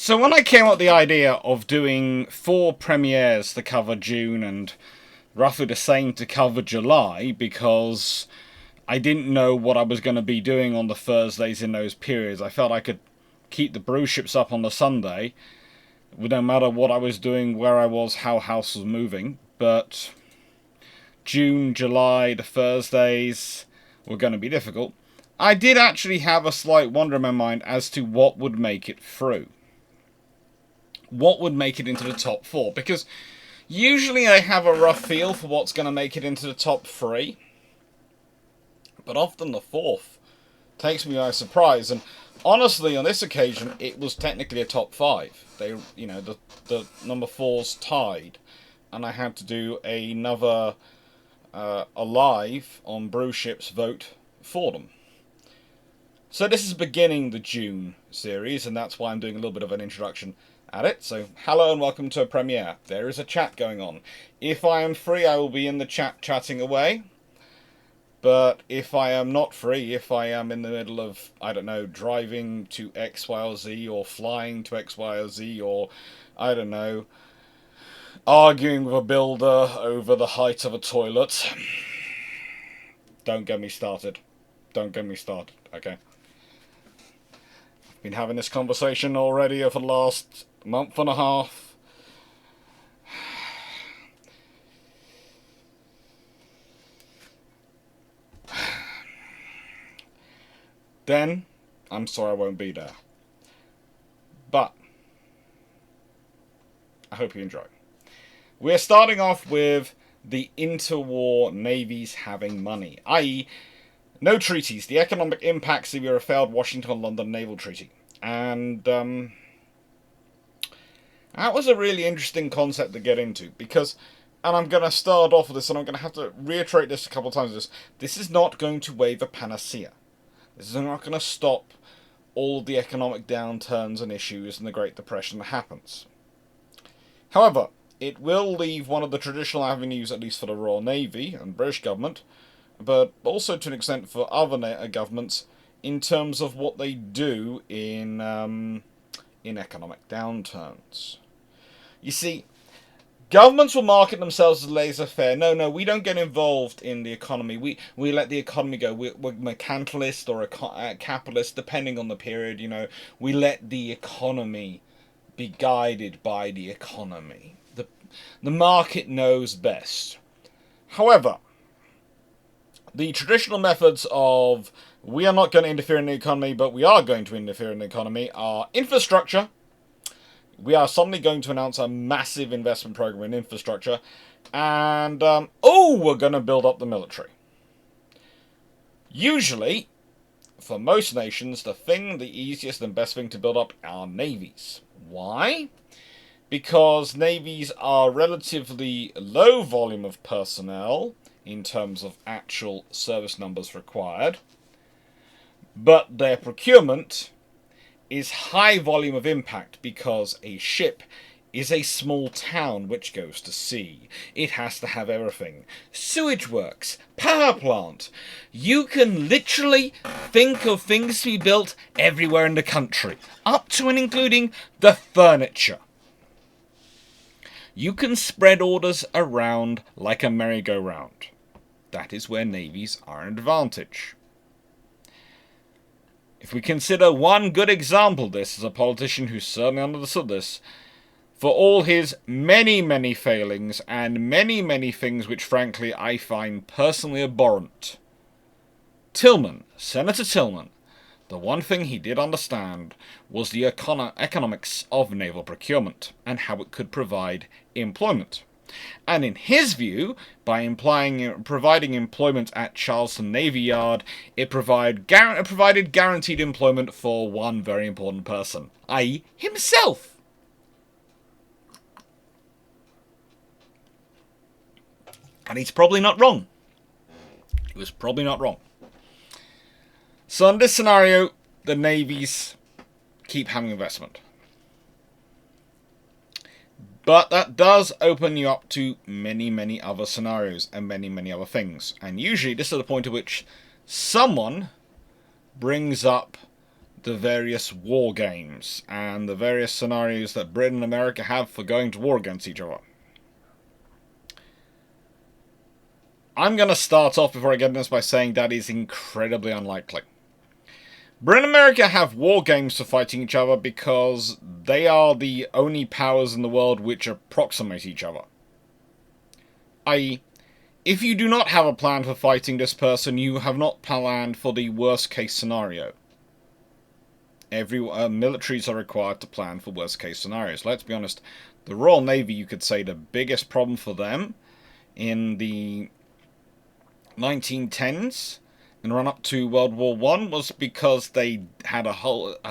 So when I came up with the idea of doing 4 premieres to cover June and roughly the same to cover July, because I didn't know what I was going to be doing on the Thursdays in those periods, I felt I could keep the brew ships up on the Sunday, no matter what I was doing, where I was, how house was moving. But June, July, the Thursdays were going to be difficult. I did actually have a slight wonder in my mind as to what would make it through. What would make it into the top 4? Because usually I have a rough feel for what's going to make it into the top 3. But often the 4th takes me by surprise. And honestly, on this occasion, it was technically a top 5. The number 4's tied. And I had to do another a live on brew ships vote for them. So this is beginning the June series, and that's why I'm doing a little bit of an introduction at it. So hello and welcome to a premiere. There is a chat going on. If I am free, I will be in the chat chatting away. But if I am not free, if I am in the middle of, I don't know, driving to X, Y, or Z, or flying to X, Y, or Z, or, I don't know, arguing with a builder over the height of a toilet, don't get me started. Don't get me started, okay? I've been having this conversation already for the last month and a half. Then, I'm sorry I won't be there. But, I hope you enjoy. We're starting off with the interwar navies having money, i.e., no treaties, the economic impacts of your failed Washington-London Naval Treaty. And that was a really interesting concept to get into, because, and I'm going to start off with this, and I'm going to have to reiterate this a couple of times, this is not going to wave a panacea. This is not going to stop all the economic downturns and issues and the Great Depression that happens. However, it will leave one of the traditional avenues, at least for the Royal Navy and British government, but also to an extent for other governments, in terms of what they do in economic downturns. You see, governments will market themselves as laissez-faire. No, we don't get involved in the economy. We let the economy go. We're mercantilist or a capitalist, depending on the period. We let the economy be guided by the economy. The market knows best. However, the traditional methods of we are not going to interfere in the economy, but we are going to interfere in the economy are infrastructure. We are suddenly going to announce a massive investment program in infrastructure. And, we're going to build up the military. Usually, for most nations, the easiest and best thing to build up are navies. Why? Because navies are relatively low volume of personnel in terms of actual service numbers required, but their procurement is high volume of impact because a ship is a small town which goes to sea. It has to have everything. Sewage works, power plant. You can literally think of things to be built everywhere in the country, up to and including the furniture. You can spread orders around like a merry-go-round. That is where navies are an advantage. If we consider one good example of this as a politician who certainly understood this, for all his many, many failings and many, many things which frankly I find personally abhorrent, Tillman, Senator Tillman, the one thing he did understand was the economics of naval procurement and how it could provide employment. And in his view, by providing employment at Charleston Navy Yard, it provided guaranteed employment for one very important person, i.e. himself. And he's probably not wrong. He was probably not wrong. So in this scenario, the navies keep having investment. But that does open you up to many, many other scenarios and many, many other things. And usually this is the point at which someone brings up the various war games and the various scenarios that Britain and America have for going to war against each other. I'm going to start off before I get into this by saying that is incredibly unlikely. Britain and America have war games for fighting each other because they are the only powers in the world which approximate each other. I.e., if you do not have a plan for fighting this person, you have not planned for the worst case scenario. Militaries are required to plan for worst case scenarios. Let's be honest, the Royal Navy, you could say the biggest problem for them in the 1910s and run up to World War One was because they had a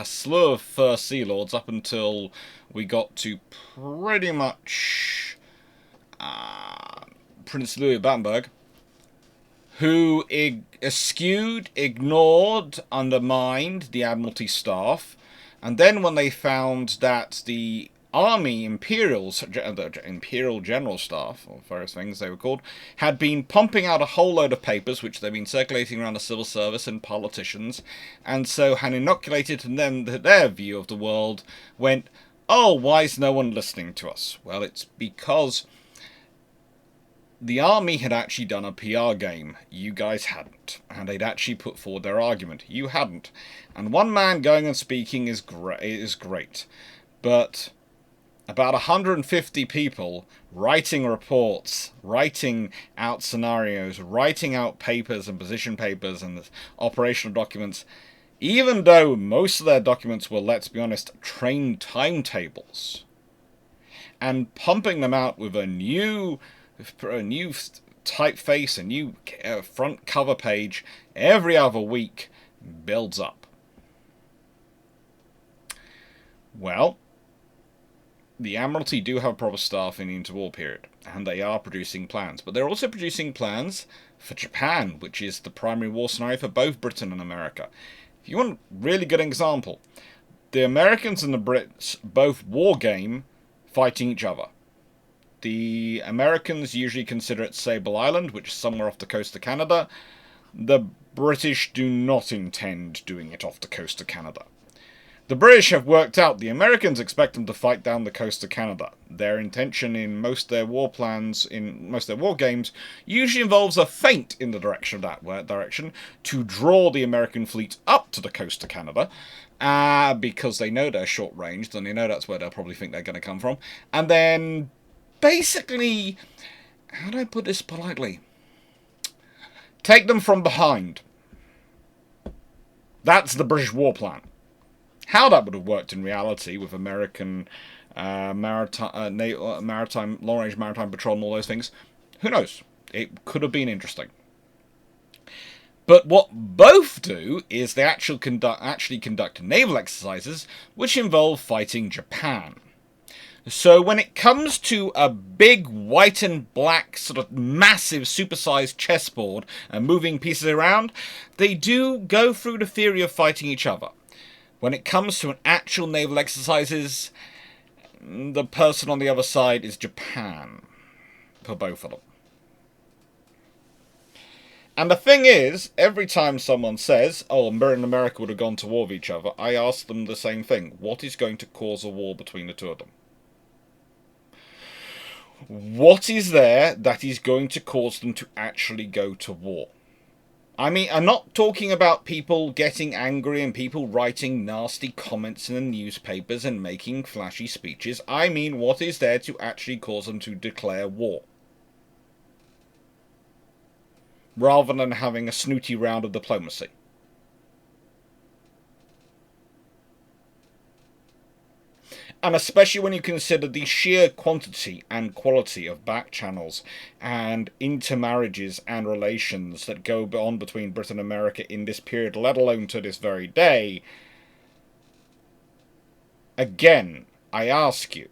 slew of First Sea Lords up until we got to pretty much Prince Louis of Battenberg, who eschewed, ignored, undermined the Admiralty staff, and then when they found that the Army Imperial General Staff, or various things they were called, had been pumping out a whole load of papers which they'd been circulating around the civil service and politicians, and so had inoculated them their view of the world, went, oh, why is no one listening to us? Well, it's because the army had actually done a PR game. You guys hadn't. And they'd actually put forward their argument. You hadn't. And one man going and speaking is great. But about 150 people writing reports, writing out scenarios, writing out papers and position papers and operational documents, even though most of their documents were, let's be honest, train timetables, and pumping them out with a new typeface, a new front cover page every other week, builds up. Well, the Admiralty do have proper staff in the interwar period, and they are producing plans. But they're also producing plans for Japan, which is the primary war scenario for both Britain and America. If you want a really good example, the Americans and the Brits both war game fighting each other. The Americans usually consider it Sable Island, which is somewhere off the coast of Canada. The British do not intend doing it off the coast of Canada. The British have worked out the Americans expect them to fight down the coast of Canada. Their intention in most of their war plans, in most of their war games, usually involves a feint in the direction of that direction to draw the American fleet up to the coast of Canada, because they know they're short ranged and they know that's where they'll probably think they're going to come from. And then, basically, how do I put this politely? Take them from behind. That's the British war plan. How that would have worked in reality with American long-range maritime patrol and all those things, who knows? It could have been interesting. But what both do is they actually conduct naval exercises which involve fighting Japan. So when it comes to a big white and black sort of massive supersized chessboard and moving pieces around, they do go through the theory of fighting each other. When it comes to an actual naval exercises, the person on the other side is Japan, for both of them. And the thing is, every time someone says, oh, Britain and America would have gone to war with each other, I ask them the same thing. What is going to cause a war between the two of them? What is there that is going to cause them to actually go to war? I mean, I'm not talking about people getting angry and people writing nasty comments in the newspapers and making flashy speeches. I mean, what is there to actually cause them to declare war? Rather than having a snooty round of diplomacy. And especially when you consider the sheer quantity and quality of back channels and intermarriages and relations that go on between Britain and America in this period, let alone to this very day. Again, I ask you,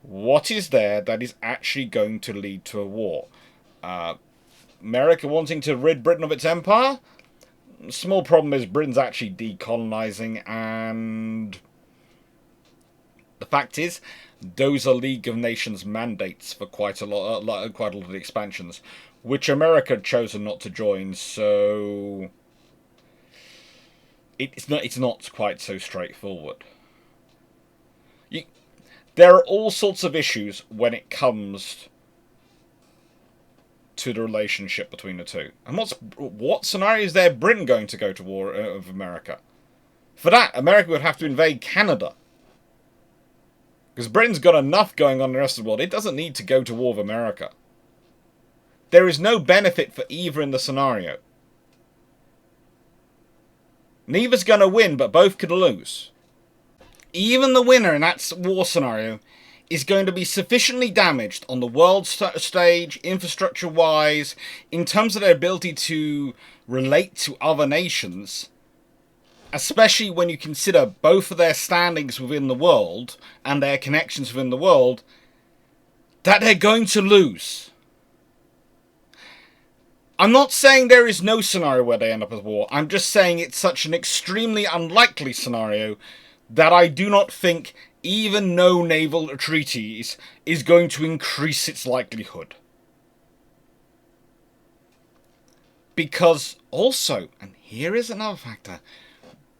what is there that is actually going to lead to a war? America wanting to rid Britain of its empire? Small problem is Britain's actually decolonizing, and the fact is, those are League of Nations mandates for quite a lot of the expansions, which America had chosen not to join. So it's not quite so straightforward. You, there are all sorts of issues when it comes to the relationship between the two. And what scenario is there Britain going to go to war with America? For that, America would have to invade Canada. Because Britain's got enough going on in the rest of the world. It doesn't need to go to war with America. There is no benefit for either in the scenario. Neither's going to win, but both could lose. Even the winner in that war scenario is going to be sufficiently damaged on the world stage, infrastructure-wise, in terms of their ability to relate to other nations, especially when you consider both of their standings within the world and their connections within the world, that they're going to lose. I'm not saying there is no scenario where they end up as war. I'm just saying it's such an extremely unlikely scenario that I do not think even no naval treaties is going to increase its likelihood. Because also, and here is another factor,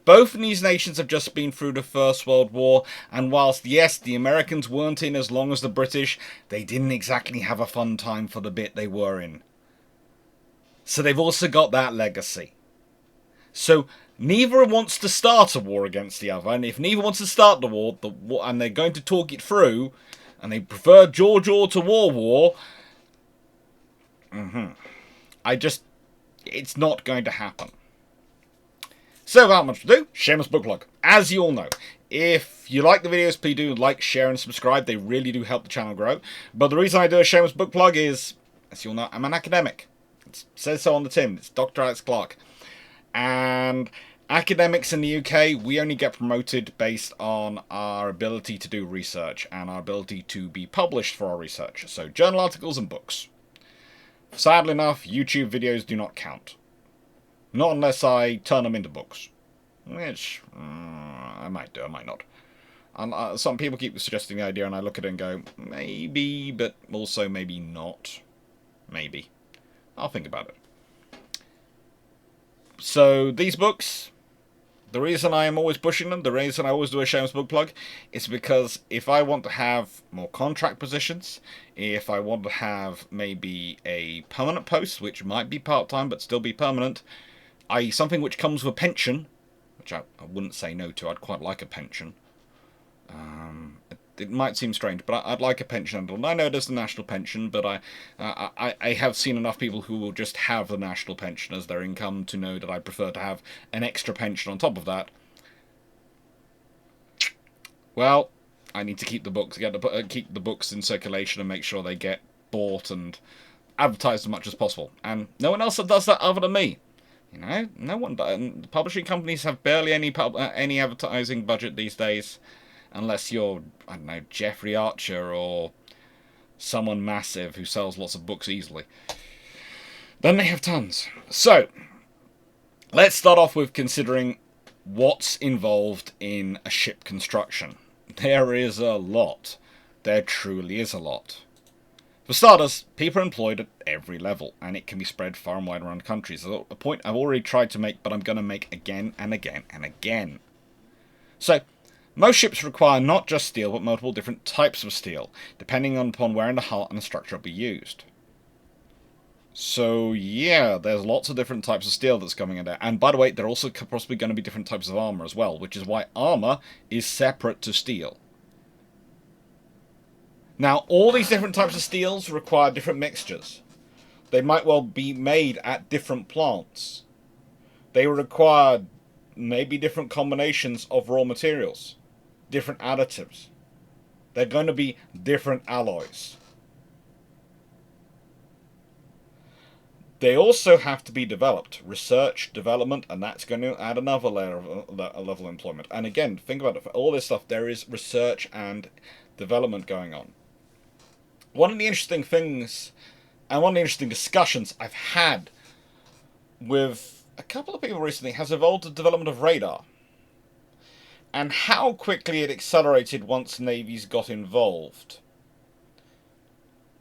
both of these nations have just been through the First World War, and whilst, yes, the Americans weren't in as long as the British, they didn't exactly have a fun time for the bit they were in. So they've also got that legacy. So neither wants to start a war against the other, and if neither wants to start the war, and they're going to talk it through, and they prefer George Orwell to War, it's not going to happen. So without much ado, shameless book plug. As you all know, if you like the videos, please do like, share, and subscribe. They really do help the channel grow. But the reason I do a shameless book plug is, as you all know, I'm an academic. It says so on the tin. It's Dr. Alex Clarke. And academics in the UK, we only get promoted based on our ability to do research and our ability to be published for our research. So journal articles and books. Sadly enough, YouTube videos do not count. Not unless I turn them into books. Which, I might do, I might not. And some people keep suggesting the idea and I look at it and go, maybe, but also maybe not. Maybe. I'll think about it. So, these books, the reason I am always pushing them, the reason I always do a shameless book plug, is because if I want to have more contract positions, if I want to have maybe a permanent post, which might be part-time but still be permanent, i.e. something which comes with a pension, which I wouldn't say no to, I'd quite like a pension. It might seem strange, but I'd like a pension. I know there's the national pension, but I have seen enough people who will just have the national pension as their income to know that I prefer to have an extra pension on top of that. Well, I need to keep the books, keep the books in circulation and make sure they get bought and advertised as much as possible. And no one else does that other than me. You know, no one. The publishing companies have barely any advertising budget these days. Unless you're, I don't know, Jeffrey Archer or someone massive who sells lots of books easily. Then they have tons. So, let's start off with considering what's involved in a ship construction. There is a lot. There truly is a lot. For starters, people are employed at every level, and it can be spread far and wide around countries. A point I've already tried to make, but I'm going to make again and again and again. So, most ships require not just steel, but multiple different types of steel, depending upon where in the hull and the structure will be used. So, yeah, there's lots of different types of steel that's coming in there. And by the way, there are also possibly going to be different types of armour as well, which is why armour is separate to steel. Now, all these different types of steels require different mixtures. They might well be made at different plants. They require maybe different combinations of raw materials. Different additives. They're going to be different alloys. They also have to be developed. Research, development, and that's going to add another layer of level of employment. And again, think about it. For all this stuff, there is research and development going on. One of the interesting things, and one of the interesting discussions I've had with a couple of people recently has involved the development of radar. And how quickly it accelerated once navies got involved.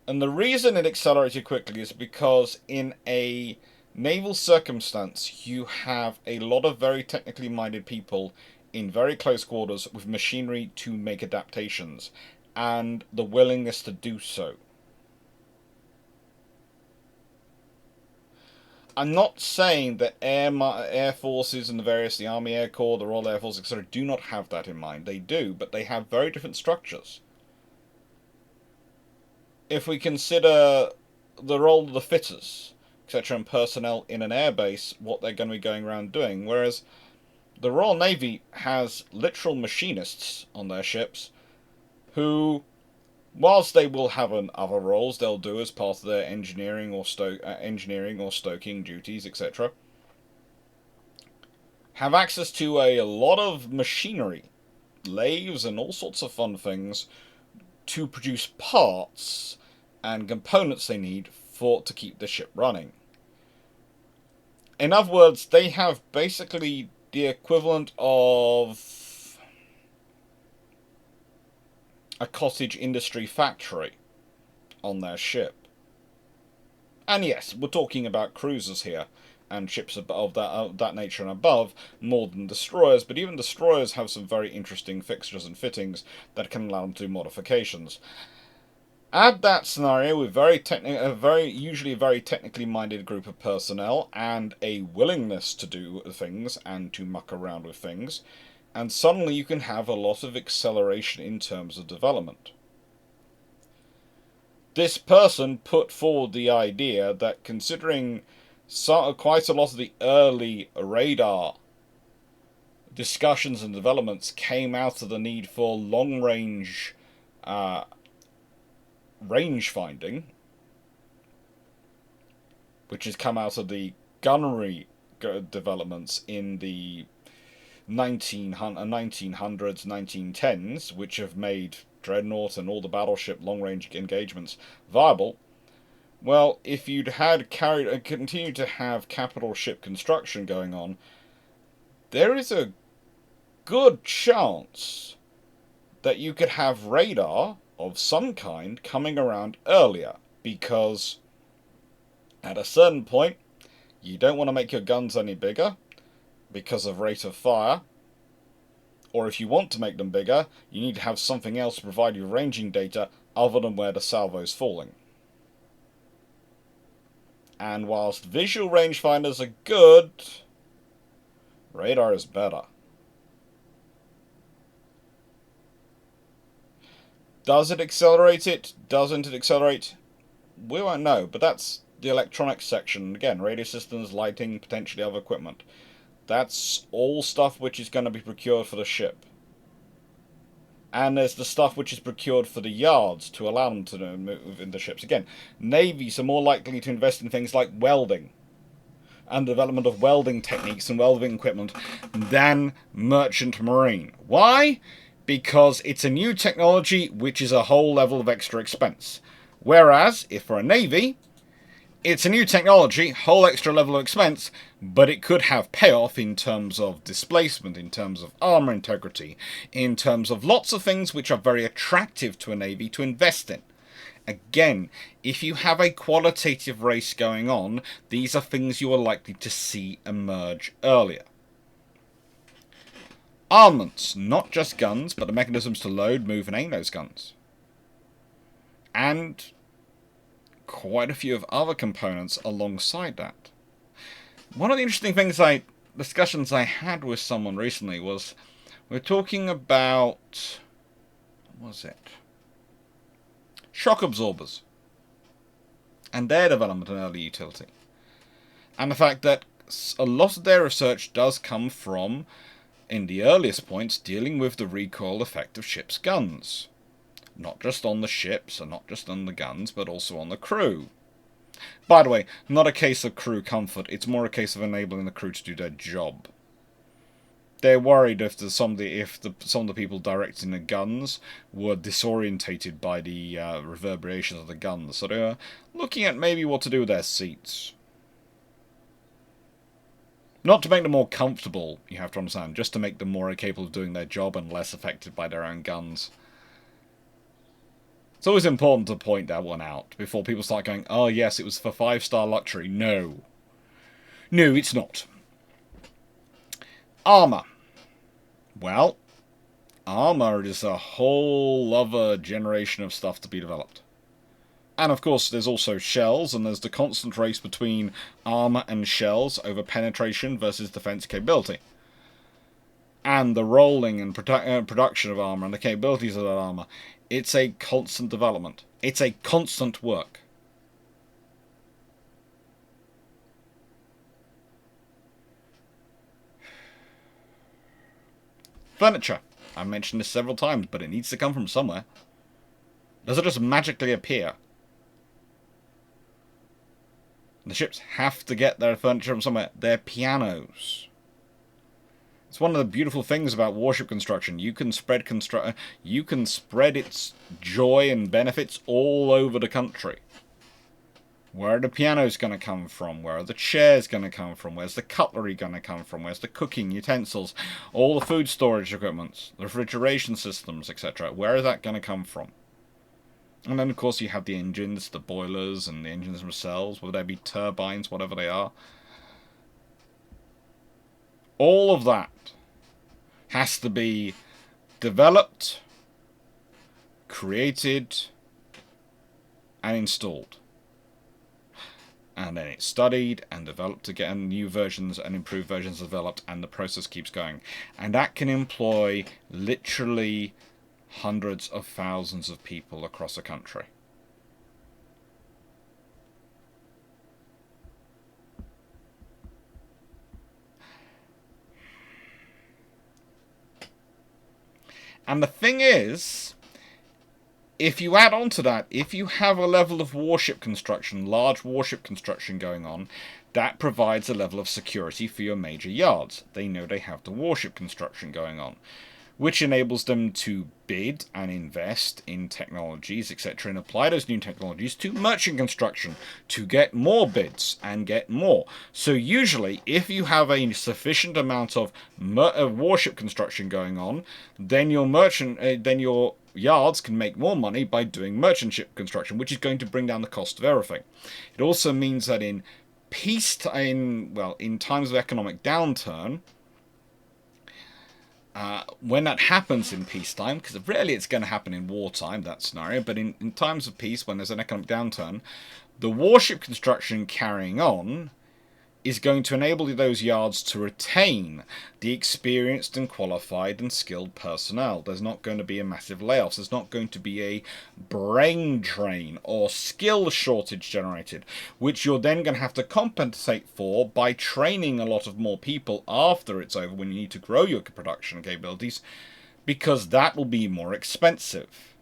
And the reason it accelerated quickly is because in a naval circumstance, you have a lot of very technically minded people in very close quarters with machinery to make adaptations and the willingness to do so. I'm not saying that air forces and the Army Air Corps, the Royal Air Force, etc., do not have that in mind. They do, but they have very different structures. If we consider the role of the fitters, etc., and personnel in an airbase, what they're going to be going around doing, whereas the Royal Navy has literal machinists on their ships who, whilst they will have other roles they'll do as part of their engineering or stoking duties, etc., have access to a lot of machinery, lathes, and all sorts of fun things to produce parts and components they need to keep the ship running. In other words, they have basically the equivalent of a cottage industry factory on their ship. And yes, we're talking about cruisers here, and ships of that nature and above, more than destroyers, but even destroyers have some very interesting fixtures and fittings that can allow them to do modifications. Add that scenario with usually a very technically minded group of personnel and a willingness to do things and to muck around with things, and suddenly you can have a lot of acceleration in terms of development. This person put forward the idea that considering quite a lot of the early radar discussions and developments came out of the need for long-range range finding, which has come out of the gunnery developments in the 1900s, 1910s, which have made Dreadnought and all the battleship long-range engagements viable. Well, if you'd had continued to have capital ship construction going on, there is a good chance that you could have radar of some kind coming around earlier, because at a certain point you don't want to make your guns any bigger because of rate of fire, or if you want to make them bigger, you need to have something else to provide you ranging data other than where the salvo's falling. And whilst visual rangefinders are good, radar is better. Does it accelerate it? Doesn't it accelerate? We won't know, but that's the electronics section. Again, radio systems, lighting, potentially other equipment. That's all stuff which is going to be procured for the ship. And there's the stuff which is procured for the yards to allow them to move in the ships. Again, navies are more likely to invest in things like welding and the development of welding techniques and welding equipment than merchant marine. Why? Because it's a new technology which is a whole level of extra expense. Whereas, if for a navy, it's a new technology, whole extra level of expense, but it could have payoff in terms of displacement, in terms of armor integrity, in terms of lots of things which are very attractive to a navy to invest in. Again, if you have a qualitative race going on, these are things you are likely to see emerge earlier. Armaments, not just guns, but the mechanisms to load, move, and aim those guns. And quite a few of other components alongside that. One of the interesting discussions I had with someone recently was, we're talking about, what was it? Shock absorbers. And their development and early utility. And the fact that a lot of their research does come from, in the earliest points, dealing with the recoil effect of ships' guns. Not just on the ships, and not just on the guns, but also on the crew. By the way, not a case of crew comfort, it's more a case of enabling the crew to do their job. They're worried if some of the people directing the guns were disorientated by the reverberations of the guns, so they're looking at maybe what to do with their seats. Not to make them more comfortable, you have to understand, just to make them more capable of doing their job and less affected by their own guns. It's always important to point that one out before people start going, oh yes, it was for 5-star luxury. No. No, it's not. Armour. Well, armour is a whole other generation of stuff to be developed. And of course, there's also shells, and there's the constant race between armour and shells over penetration versus defence capability. And the rolling and production of armour and the capabilities of that armour. It's a constant development. It's a constant work. Furniture. I've mentioned this several times, but it needs to come from somewhere. Does it just magically appear? The ships have to get their furniture from somewhere. Their pianos. It's one of the beautiful things about warship construction. You can spread its joy and benefits all over the country. Where are the pianos going to come from? Where are the chairs going to come from? Where's the cutlery going to come from? Where's the cooking utensils? All the food storage equipment, the refrigeration systems, etc. Where is that going to come from? And then, of course, you have the engines, the boilers, and the engines themselves, whether they be turbines, whatever they are. All of that has to be developed, created, and installed. And then it's studied and developed to get new versions and improved versions developed, and the process keeps going. And that can employ literally hundreds of thousands of people across a country. And the thing is, if you add on to that, if you have a level of warship construction, large warship construction going on, that provides a level of security for your major yards. They know they have the warship construction going on, which enables them to bid and invest in technologies, etc., and apply those new technologies to merchant construction to get more bids and get more. So usually, if you have a sufficient amount of warship construction going on, then your yards can make more money by doing merchant ship construction, which is going to bring down the cost of everything. It also means that in times of economic downturn, when that happens in peacetime, because rarely it's going to happen in wartime, that scenario, but in times of peace, when there's an economic downturn, the warship construction carrying on is going to enable those yards to retain the experienced and qualified and skilled personnel. There's not going to be a massive layoffs. There's not going to be a brain drain or skill shortage generated, which you're then going to have to compensate for by training a lot of more people after it's over when you need to grow your production capabilities, because that will be more expensive.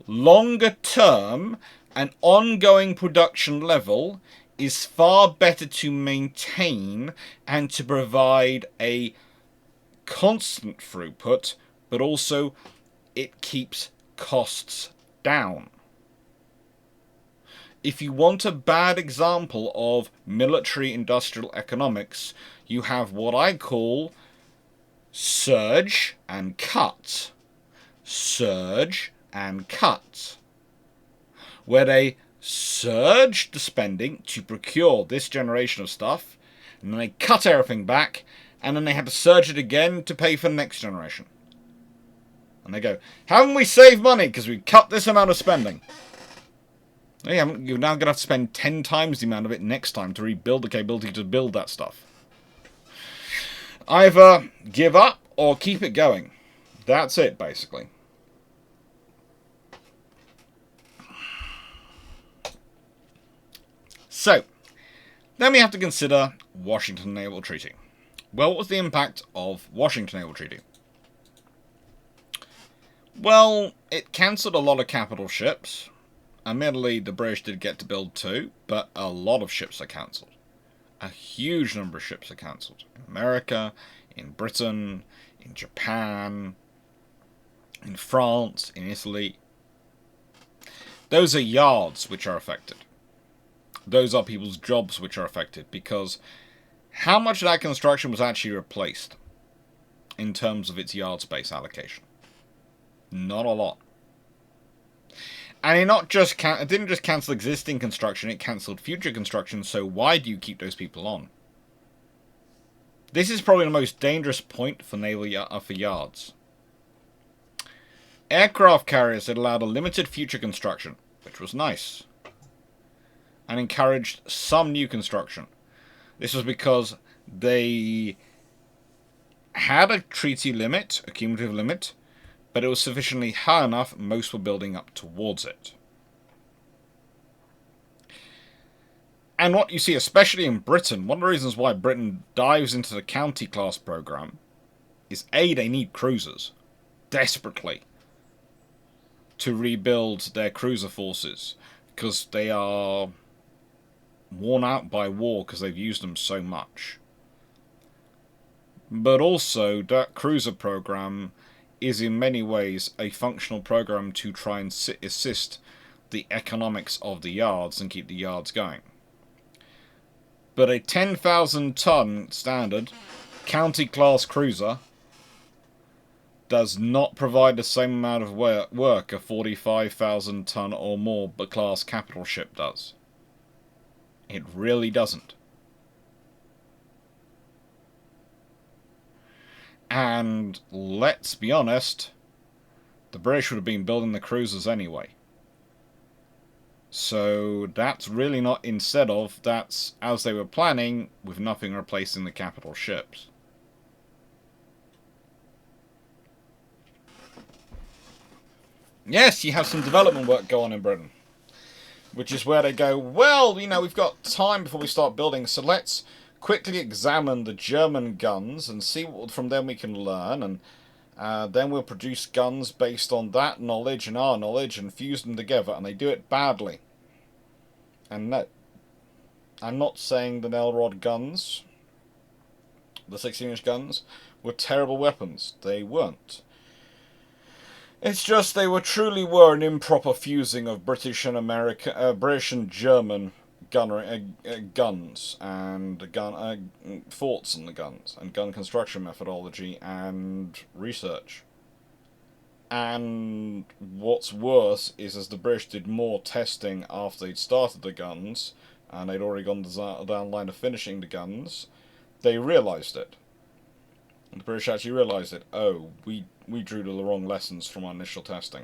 Longer term, an ongoing production level is far better to maintain and to provide a constant throughput, but also it keeps costs down. If you want a bad example of military industrial economics, you have what I call surge and cut. Surge and cut. Where they surge the spending to procure this generation of stuff, and then they cut everything back, and then they have to surge it again to pay for the next generation. And they go, haven't we saved money because we cut this amount of spending? You're now going to have to spend 10 times the amount of it next time to rebuild the capability to build that stuff. Either give up or keep it going. That's it, basically. So, then we have to consider Washington Naval Treaty. Well, what was the impact of Washington Naval Treaty? Well, it cancelled a lot of capital ships. Admittedly, the British did get to build 2, but a lot of ships are cancelled. A huge number of ships are cancelled. In America, in Britain, in Japan, in France, in Italy. Those are yards which are affected. Those are people's jobs which are affected, because how much of that construction was actually replaced in terms of its yard space allocation? Not a lot. And it didn't just cancel existing construction, it cancelled future construction, so why do you keep those people on? This is probably the most dangerous point for for yards. Aircraft carriers had allowed a limited future construction, which was nice, and encouraged some new construction. This was because they had a treaty limit, a cumulative limit, but it was sufficiently high enough, most were building up towards it. And what you see, especially in Britain, one of the reasons why Britain dives into the county class program is A, they need cruisers, desperately, to rebuild their cruiser forces, because they are worn out by war because they've used them so much. But also, that cruiser program is in many ways a functional program to try and assist the economics of the yards and keep the yards going. But a 10,000 ton standard county class cruiser does not provide the same amount of work a 45,000 ton or more class capital ship does. It really doesn't. And let's be honest, the British would have been building the cruisers anyway. So that's really not instead of, that's as they were planning, with nothing replacing the capital ships. Yes, you have some development work going on in Britain, which is where they go, well, we've got time before we start building, so let's quickly examine the German guns and see what from them we can learn, and then we'll produce guns based on that knowledge and our knowledge and fuse them together, and they do it badly. And no, I'm not saying the Nelrod guns, the 16-inch guns, were terrible weapons. They weren't. It's just they truly were an improper fusing of British and German guns and thoughts on the guns and gun construction methodology and research. And what's worse is, as the British did more testing after they'd started the guns and they'd already gone down the line of finishing the guns, they realised it. And the British actually realised it. Oh, we drew the wrong lessons from our initial testing.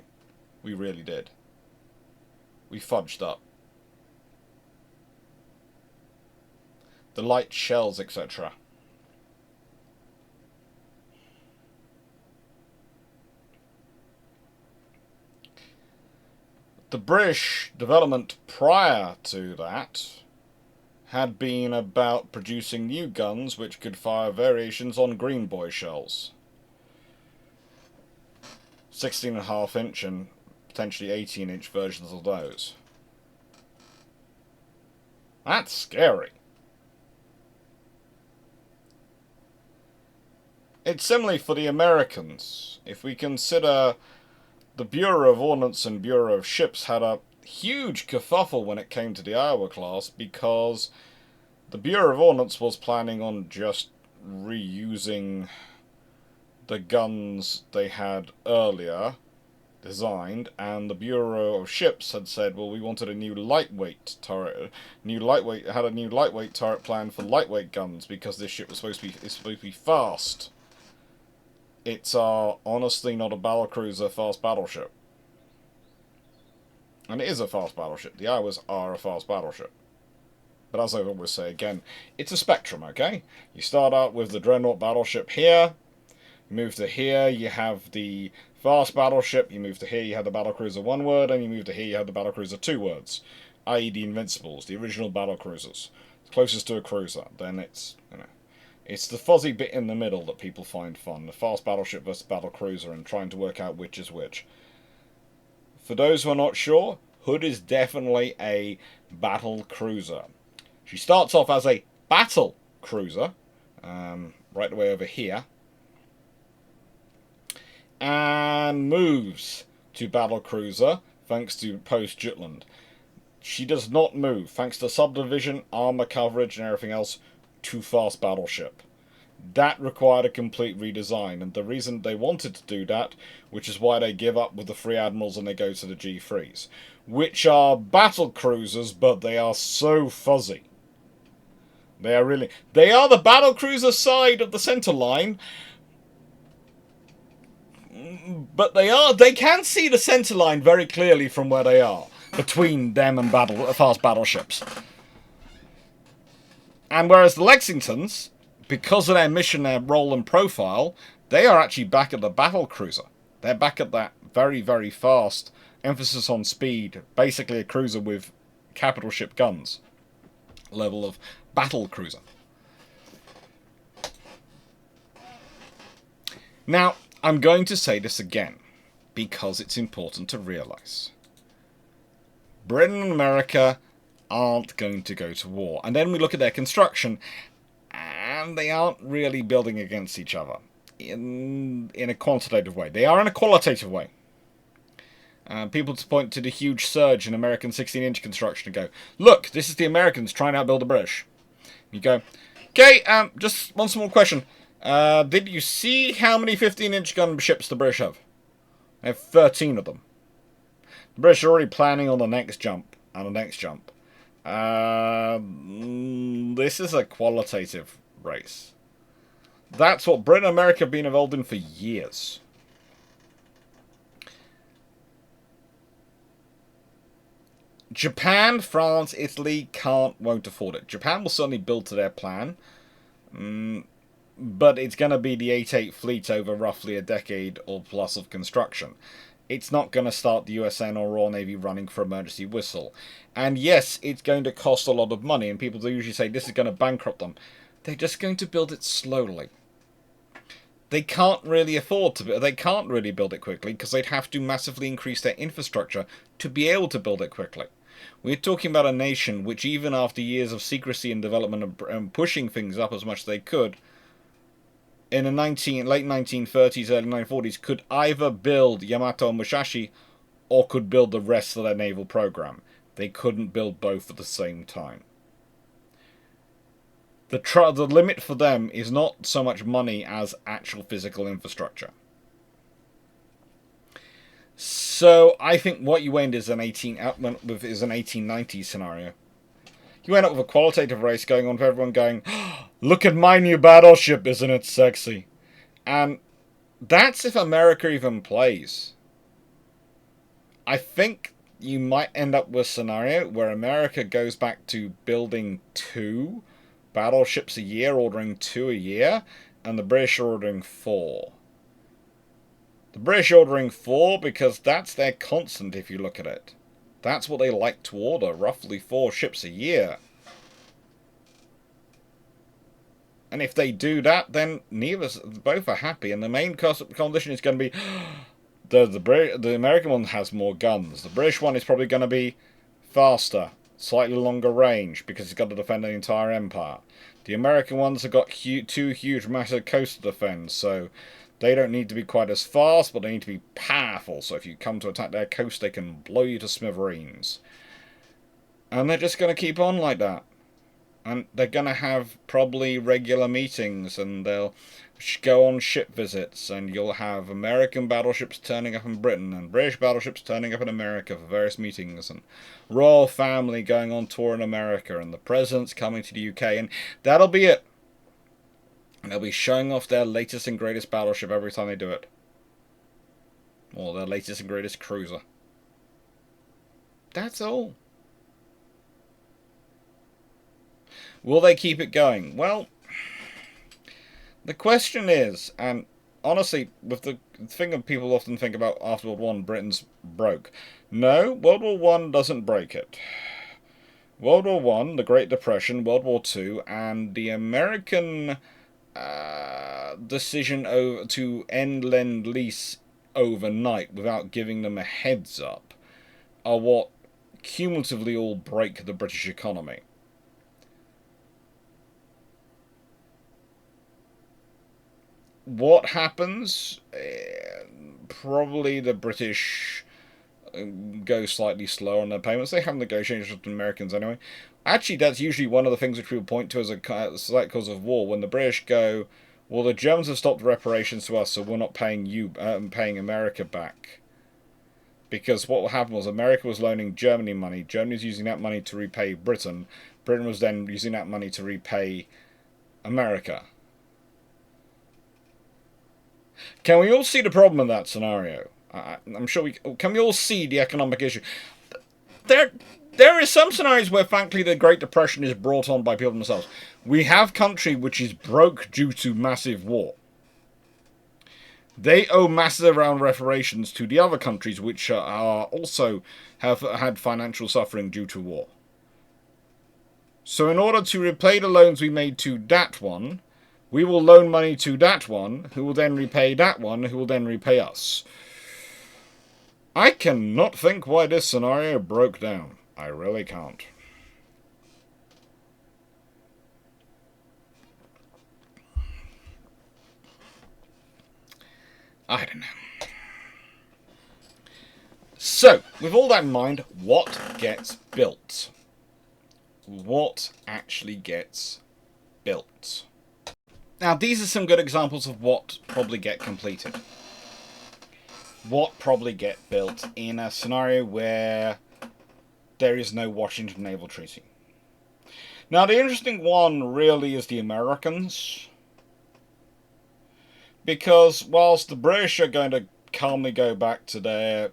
We really did. We fudged up. The light shells, etc. The British development prior to that had been about producing new guns which could fire variations on Green Boy shells. 16.5 inch and potentially 18-inch versions of those. That's scary. It's similarly for the Americans. If we consider the Bureau of Ordnance and Bureau of Ships had a huge kerfuffle when it came to the Iowa class, because the Bureau of Ordnance was planning on just reusing the guns they had earlier designed, and the Bureau of Ships had said, well, we wanted a new lightweight turret, had a new lightweight turret plan for lightweight guns because this ship was supposed to be fast. It's honestly not a battlecruiser, fast battleship. And it is a fast battleship. The Iowas are a fast battleship. But as I always say again, it's a spectrum, okay? You start out with the Dreadnought battleship here, you move to here, you have the fast battleship, you move to here, you have the battlecruiser one word, and you move to here, you have the battlecruiser two words, i.e. the Invincibles, the original battlecruisers. Closest to a cruiser. Then it's, it's the fuzzy bit in the middle that people find fun, the fast battleship versus battlecruiser, and trying to work out which is which. For those who are not sure, Hood is definitely a battle cruiser. She starts off as a battle cruiser, right the way over here, and moves to battle cruiser thanks to post-Jutland. She does not move, thanks to subdivision, armor coverage, and everything else, to fast battleship. That required a complete redesign, and the reason they wanted to do that, which is why they give up with the Free Admirals and they go to the G3s, which are battle cruisers, but they are so fuzzy. They are the battle cruiser side of the center line, but they can see the center line very clearly from where they are, between them and fast battleships. And whereas the Lexingtons, because of their mission, their role and profile, they are actually back at the battle cruiser. They're back at that very, very fast emphasis on speed, basically a cruiser with capital ship guns level of battle cruiser. Now, I'm going to say this again, because it's important to realise. Britain and America aren't going to go to war. And then we look at their construction, and they aren't really building against each other in a quantitative way. They are in a qualitative way. People point to the huge surge in American 16-inch construction and go, look, this is the Americans trying to outbuild the British. You go, okay, just one small question. Did you see how many 15-inch gun ships the British have? They have 13 of them. The British are already planning on the next jump and the next jump. This is a qualitative race. That's what Britain and America have been involved in for years. Japan, France, Italy won't afford it. Japan will certainly build to their plan. But it's going to be the 8-8 fleet over roughly a decade or plus of construction. It's not going to start the USN or Royal Navy running for emergency whistle. And yes, it's going to cost a lot of money, and people usually say this is going to bankrupt them. They're just going to build it slowly. They can't really afford to. They can't really build it quickly because they'd have to massively increase their infrastructure to be able to build it quickly. We're talking about a nation which, even after years of secrecy and development and pushing things up as much as they could, in the late 1930s, early 1940s, could either build Yamato and Musashi or could build the rest of their naval program. They couldn't build both at the same time. The limit for them is not so much money as actual physical infrastructure. So I think what you end is an 1890s scenario. You end up with a qualitative race going on with everyone going, look at my new battleship, isn't it sexy? And that's if America even plays. I think you might end up with a scenario where America goes back to building 2 battleships a year, ordering 2 a year, and the British are ordering 4. The British are ordering 4 because that's their constant if you look at it. That's what they like to order, roughly 4 ships a year. And if they do that, then both are happy. And the main condition is going to be the American one has more guns. The British one is probably going to be faster, slightly longer range because it's got to defend an entire empire. The American ones have got 2 huge, massive coasts to defend, so they don't need to be quite as fast, but they need to be powerful. So if you come to attack their coast, they can blow you to smithereens. And they're just going to keep on like that. And they're going to have probably regular meetings, and they'll go on ship visits, and you'll have American battleships turning up in Britain, and British battleships turning up in America for various meetings, and royal family going on tour in America, and the presidents coming to the UK, and that'll be it. And they'll be showing off their latest and greatest battleship every time they do it. Or their latest and greatest cruiser. That's all. Will they keep it going? Well, the question is, and honestly, with the thing that people often think about after World War I, Britain's broke. No, World War I doesn't break it. World War I, the Great Depression, World War II, and the American decision to end Lend-Lease overnight without giving them a heads up are what cumulatively all break the British economy. What happens? Probably the British go slightly slower on their payments. They have negotiations with the Americans anyway. Actually, that's usually one of the things which people point to as a slight cause of war. When the British go, Well, the Germans have stopped reparations to us, so we're not paying paying America back. Because what happened was America was loaning Germany money. Germany was using that money to repay Britain. Britain was then using that money to repay America. Can we all see the problem in that scenario? I'm sure we can. We all see the economic issue. There is some scenarios where, frankly, the Great Depression is brought on by people themselves. We have country which is broke due to massive war. They owe massive round reparations to the other countries which are also have had financial suffering due to war. So in order to repay the loans we made to that one, we will loan money to that one, who will then repay that one, who will then repay us. I cannot think why this scenario broke down. I really can't. I don't know. So, with all that in mind, what gets built? What actually gets built? Now, these are some good examples of what probably get completed. What probably get built in a scenario where there is no Washington Naval Treaty. Now, the interesting one really is the Americans. Because whilst the British are going to calmly go back to their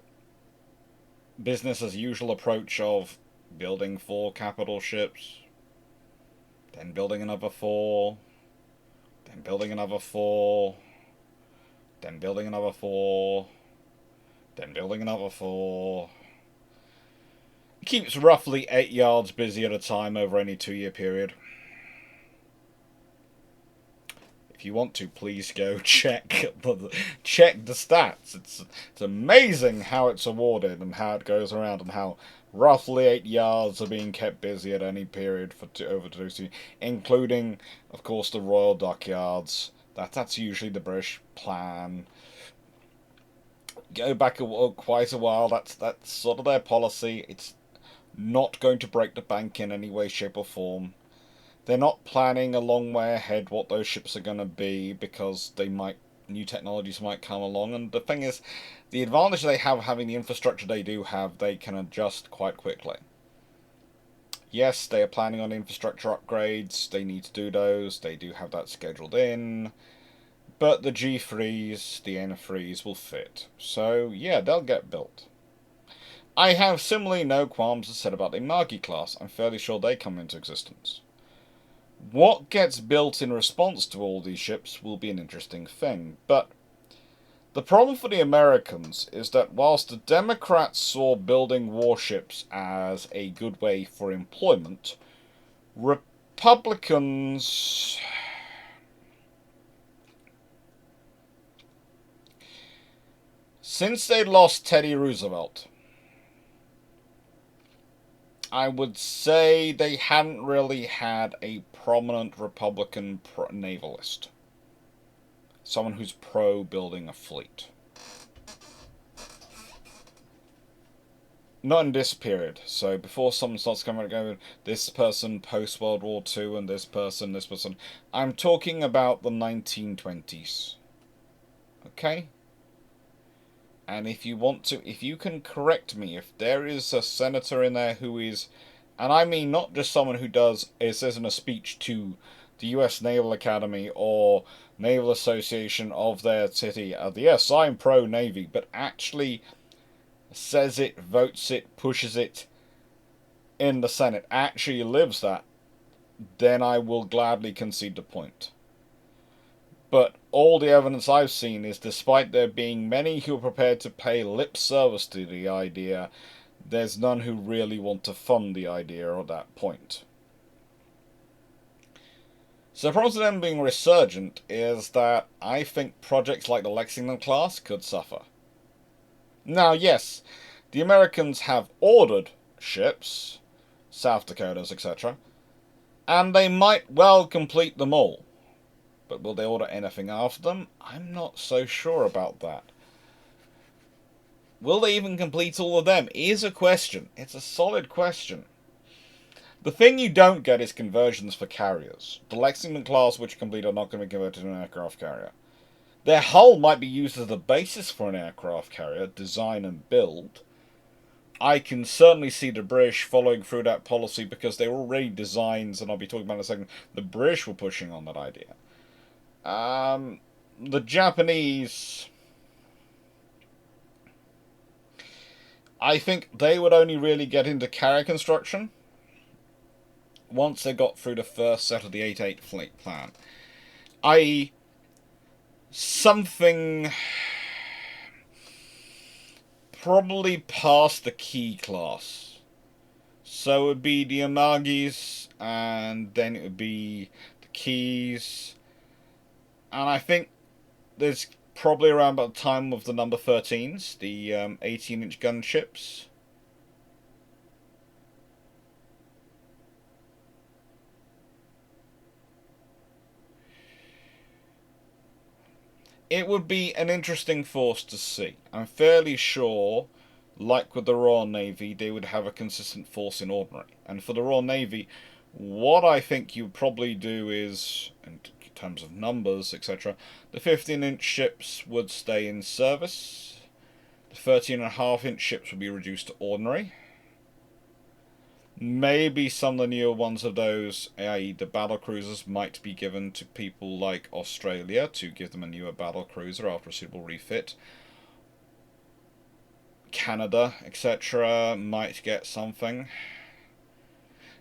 business as usual approach of building 4 capital ships, then building another 4, then building another 4, then building another 4, then building another 4. It keeps roughly 8 yards busy at a time over any 2-year period. If you want to, please go check the stats. It's amazing how it's awarded and how it goes around and how roughly 8 yards are being kept busy at any period for over 2 seasons, including, of course, the Royal Dockyards. That's usually the British plan. Go back quite a while. That's sort of their policy. It's not going to break the bank in any way, shape, or form. They're not planning a long way ahead what those ships are going to be because new technologies might come along. And the thing is, the advantage they have having the infrastructure they do have, they can adjust quite quickly. Yes, they are planning on infrastructure upgrades. They need to do those. They do have that scheduled in. But the G3s, the N3s will fit. So, yeah, they'll get built. I have similarly no qualms said about the Margi class. I'm fairly sure they come into existence. What gets built in response to all these ships will be an interesting thing, but the problem for the Americans is that whilst the Democrats saw building warships as a good way for employment, Republicans... Since they lost Teddy Roosevelt, I would say they hadn't really had a prominent Republican navalist. Someone who's pro-building a fleet. Not in this period. So before someone starts coming and going, this person post-World War II and this person. I'm talking about the 1920s. Okay? And if you want to, if you can correct me, if there is a senator in there who is, and I mean not just someone who says in a speech to the US Naval Academy or Naval Association of their city, yes, I'm pro-Navy, but actually says it, votes it, pushes it in the Senate, actually lives that, then I will gladly concede the point. But all the evidence I've seen is, despite there being many who are prepared to pay lip service to the idea, there's none who really want to fund the idea at that point. So the problem with them being resurgent is that I think projects like the Lexington class could suffer. Now, yes, the Americans have ordered ships, South Dakotas, etc., and they might well complete them all. But will they order anything after them? I'm not so sure about that. Will they even complete all of them? Is a question. It's a solid question. The thing you don't get is conversions for carriers. The Lexington class, which are complete, are not going to be converted to an aircraft carrier. Their hull might be used as the basis for an aircraft carrier, design and build. I can certainly see the British following through that policy because they were already designs, and I'll be talking about in a second, the British were pushing on that idea. The Japanese, I think they would only really get into carrier construction once they got through the first set of the 8-8 fleet plan. I.e., something probably past the Key class. So it would be the Amagis, and then it would be the Keys. And I think there's probably around about the time of the number 13s, the 18-inch gunships. It would be an interesting force to see. I'm fairly sure, like with the Royal Navy, they would have a consistent force in ordinary. And for the Royal Navy, what I think you would probably do is, in terms of numbers, etc., the 15-inch ships would stay in service. The 13.5-inch ships would be reduced to ordinary. Maybe some of the newer ones of those, i.e. the battle cruisers, might be given to people like Australia to give them a newer battle cruiser after a suitable refit. Canada, etc. might get something.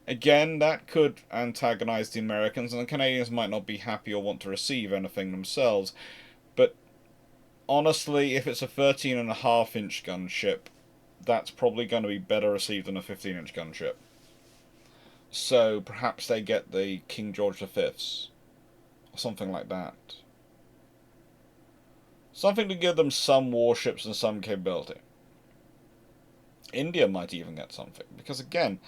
Again, that could antagonize the Americans, and the Canadians might not be happy or want to receive anything themselves. But honestly, if it's a 13.5-inch gunship, that's probably going to be better received than a 15-inch gunship. So perhaps they get the King George V's, or something like that. Something to give them some warships and some capability. India might even get something, because again,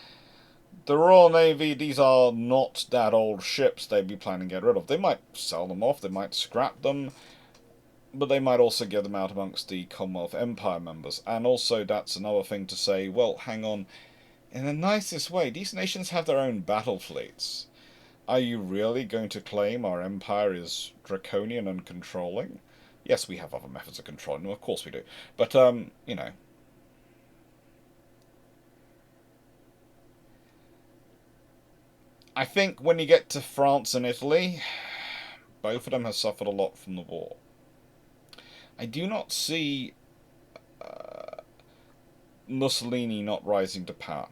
the Royal Navy, these are not that old ships they'd be planning to get rid of. They might sell them off, they might scrap them, but they might also give them out amongst the Commonwealth Empire members. And also, that's another thing to say, well, hang on, in the nicest way, these nations have their own battle fleets. Are you really going to claim our empire is draconian and controlling? Yes, we have other methods of controlling them, of course we do. But, you know. I think when you get to France and Italy, both of them have suffered a lot from the war. I do not see Mussolini not rising to power.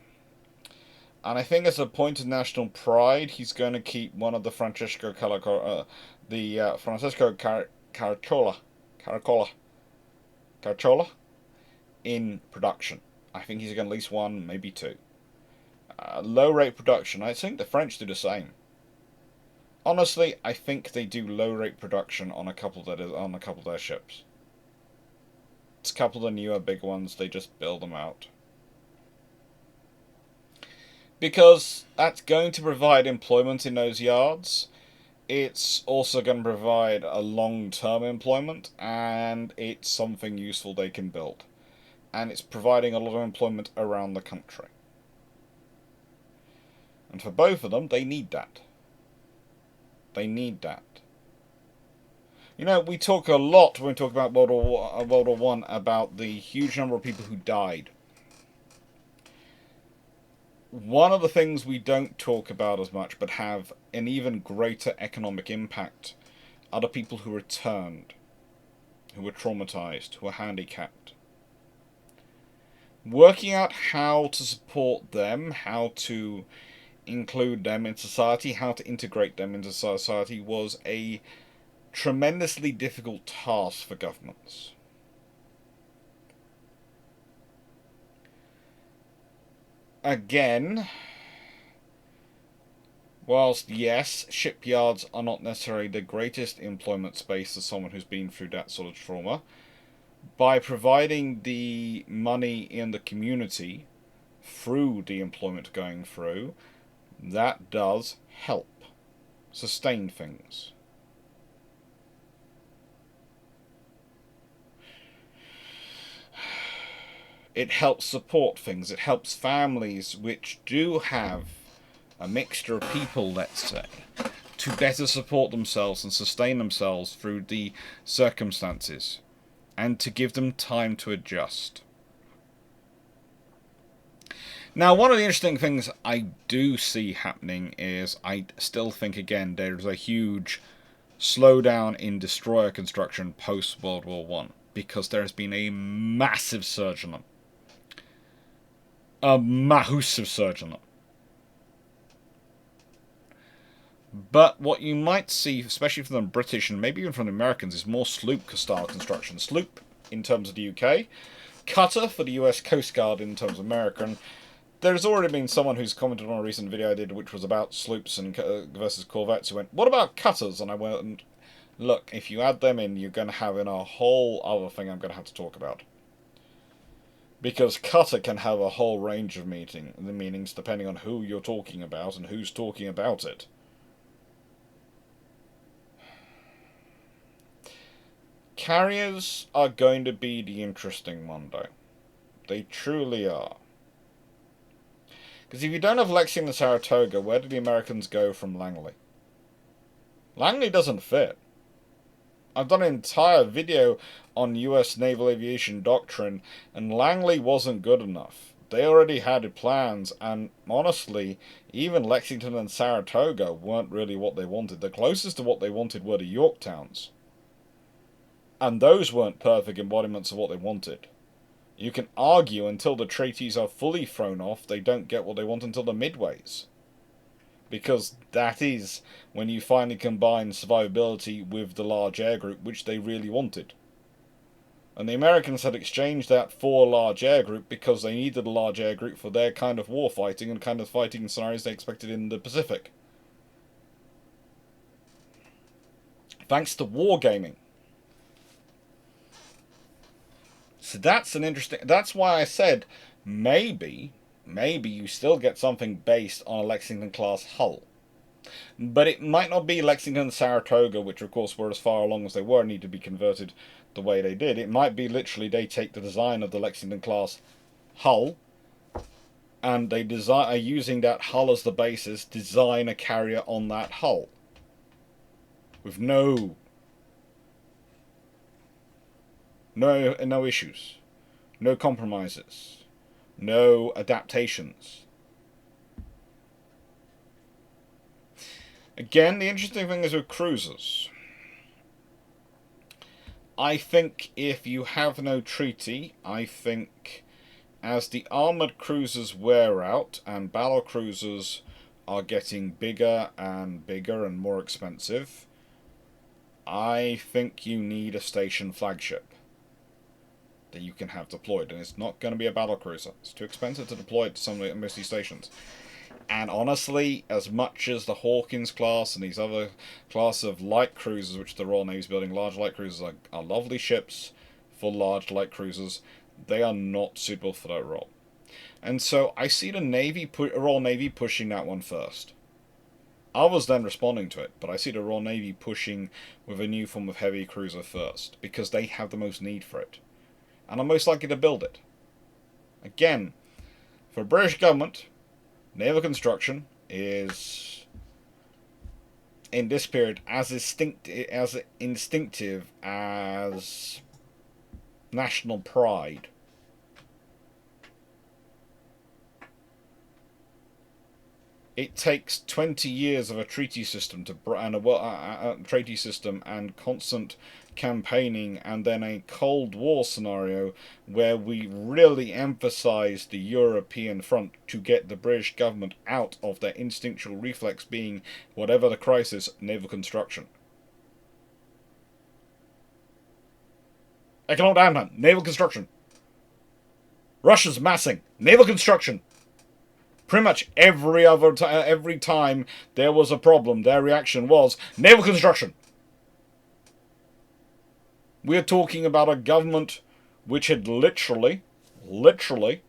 And I think as a point of national pride, he's going to keep one of the Francesco Caracola in production. I think he's going to at least one, maybe two. Low rate production. I think the French do the same. Honestly, I think they do low rate production on a couple of their ships. It's a couple of the newer big ones. They just build them out. Because that's going to provide employment in those yards. It's also going to provide a long-term employment, and it's something useful they can build. And it's providing a lot of employment around the country. And for both of them, they need that. They need that. You know, we talk a lot when we talk about World War I about the huge number of people who died. One of the things we don't talk about as much, but have an even greater economic impact, are the people who returned, who were traumatized, who were handicapped. Working out how to support them, how to include them in society, how to integrate them into society was a tremendously difficult task for governments. Again, whilst yes, shipyards are not necessarily the greatest employment space for someone who's been through that sort of trauma, by providing the money in the community through the employment going through, that does help sustain things. It helps support things. It helps families which do have a mixture of people, let's say, to better support themselves and sustain themselves through the circumstances, and to give them time to adjust. Now, one of the interesting things I do see happening is I still think, again, there's a huge slowdown in destroyer construction post World War One, because there has been a massive surge in them. A massive surge in them. But what you might see, especially from the British and maybe even from the Americans, is more sloop-style construction. Sloop in terms of the UK, cutter for the US Coast Guard in terms of America. And there's already been someone who's commented on a recent video I did, which was about sloops and versus corvettes, who went, "What about cutters?" And I went, "Look, if you add them in, you're going to have in a whole other thing I'm going to have to talk about." Because cutter can have a whole range of meanings depending on who you're talking about and who's talking about it. Carriers are going to be the interesting one, though. They truly are. Because if you don't have Lexington and Saratoga, where do the Americans go from Langley? Langley doesn't fit. I've done an entire video on US naval aviation doctrine, and Langley wasn't good enough. They already had plans, and honestly, even Lexington and Saratoga weren't really what they wanted. The closest to what they wanted were the Yorktowns. And those weren't perfect embodiments of what they wanted. You can argue until the treaties are fully thrown off, they don't get what they want until the midways. Because that is when you finally combine survivability with the large air group, which they really wanted. And the Americans had exchanged that for a large air group because they needed a large air group for their kind of war fighting and kind of fighting scenarios they expected in the Pacific. Thanks to wargaming. So that's an interesting... That's why I said maybe you still get something based on a Lexington-class hull. But it might not be Lexington and Saratoga, which of course were as far along as they were, need to be converted the way they did. It might be literally they take the design of the Lexington-class hull, and they are using that hull as the basis, design a carrier on that hull. With no issues, no compromises, no adaptations. Again, the interesting thing is with cruisers. I think if you have no treaty, I think as the armoured cruisers wear out and battle cruisers are getting bigger and more expensive, I think you need a station flagship that you can have deployed, and it's not going to be a battle cruiser. It's too expensive to deploy it to some of most of these stations. And honestly, as much as the Hawkins class and these other class of light cruisers, which the Royal Navy's building, large light cruisers are lovely ships for large light cruisers, they are not suitable for that role. And so I see the Royal Navy pushing that one first. I was then responding to it, but I see the Royal Navy pushing with a new form of heavy cruiser first, because they have the most need for it. And are most likely to build it. Again, for the British government, naval construction is, in this period, as instinctive as national pride. It takes 20 years of a treaty system and constant campaigning, and then a Cold War scenario where we really emphasise the European front to get the British government out of their instinctual reflex being, whatever the crisis, naval construction. Economic downturn, naval construction. Russia's massing, naval construction. Pretty much every time there was a problem, their reaction was naval construction. We are talking about a government which had literally, the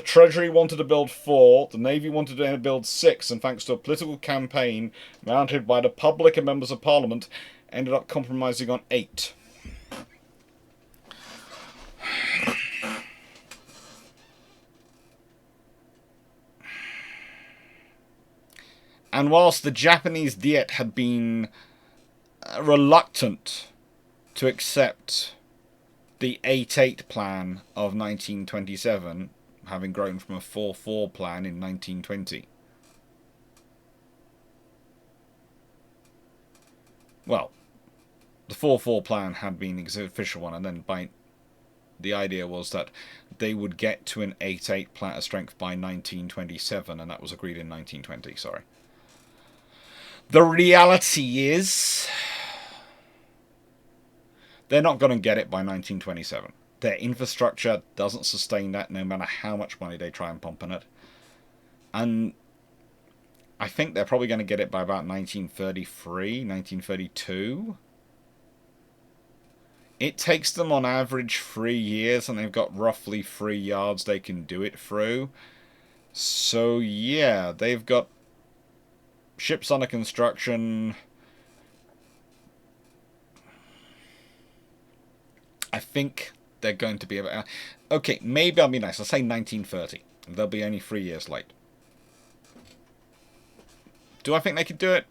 Treasury wanted to build 4, the Navy wanted to build 6, and thanks to a political campaign mounted by the public and members of Parliament, ended up compromising on 8. And whilst the Japanese Diet had been reluctant to accept the 8-8 plan of 1927, having grown from a 4-4 plan in 1920. Well, the 4-4 plan had been the official one, and then the idea was that they would get to an 8-8 platter strength by 1927, and that was agreed in 1920, sorry. The reality is, they're not going to get it by 1927. Their infrastructure doesn't sustain that, no matter how much money they try and pump in it. And I think they're probably going to get it by about 1933, 1932. It takes them on average 3 years, and they've got roughly 3 yards they can do it through. So yeah, they've got ships under construction. I think they're going to be about... Okay, maybe I'll be nice. I'll say 1930. They'll be only 3 years late. Do I think they could do it?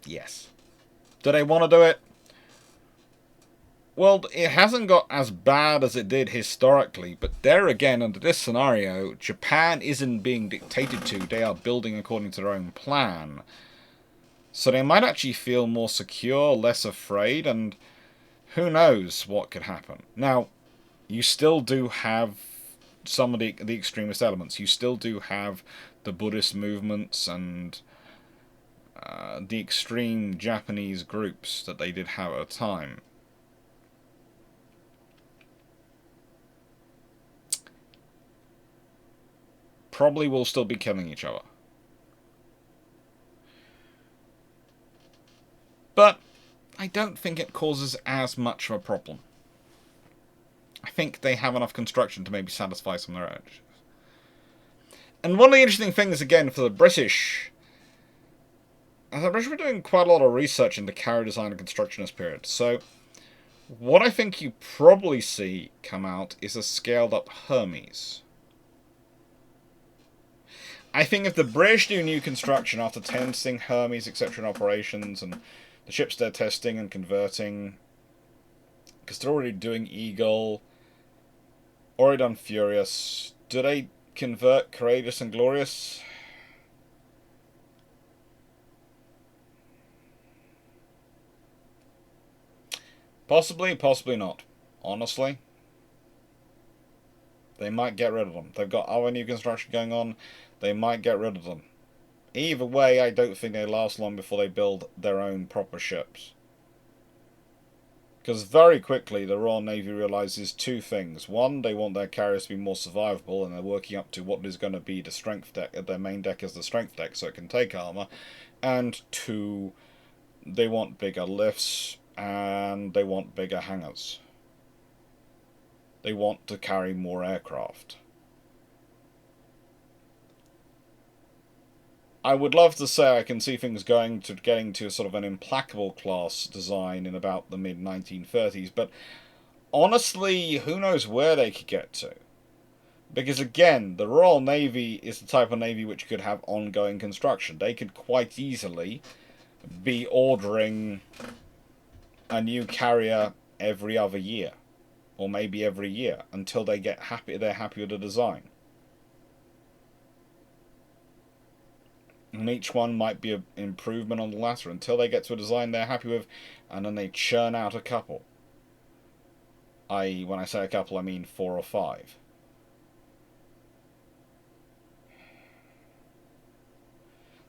Yes. Do they want to do it? Well, it hasn't got as bad as it did historically, but there again, under this scenario, Japan isn't being dictated to. They are building according to their own plan. So they might actually feel more secure, less afraid, and who knows what could happen. Now, you still do have some of the extremist elements. You still do have the Buddhist movements and the extreme Japanese groups that they did have at the time. Probably will still be killing each other. But I don't think it causes as much of a problem. I think they have enough construction to maybe satisfy some of their urges. And one of the interesting things, again, for the British, the British were doing quite a lot of research into carrier design and construction this period. So what I think you probably see come out is a scaled-up Hermes. I think if the British do new construction after testing Hermes, etc. in operations, and the ships they're testing and converting, because they're already doing Eagle, already done Furious, do they convert Courageous and Glorious? Possibly, possibly not. Honestly. They might get rid of them. They've got other new construction going on. They might get rid of them. Either way, I don't think they last long before they build their own proper ships. Because very quickly, the Royal Navy realises two things. One, they want their carriers to be more survivable, and they're working up to what is going to be the strength deck. Their main deck is the strength deck, so it can take armour. And two, they want bigger lifts, and they want bigger hangars. They want to carry more aircraft. I would love to say I can see things getting to sort of an implacable class design in about the mid-1930s, but honestly, who knows where they could get to? Because again, the Royal Navy is the type of navy which could have ongoing construction. They could quite easily be ordering a new carrier every other year, or maybe every year, until they're happy with the design. And each one might be an improvement on the latter until they get to a design they're happy with, and then they churn out a couple. When I say a couple, I mean 4 or 5.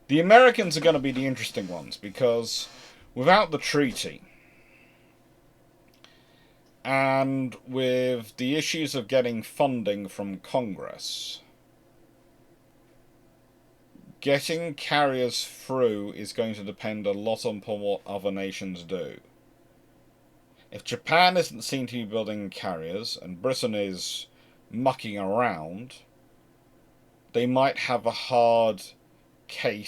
The Americans are going to be the interesting ones, because without the treaty, and with the issues of getting funding from Congress, getting carriers through is going to depend a lot on what other nations do. If Japan isn't seen to be building carriers, and Britain is mucking around, they might have a hard time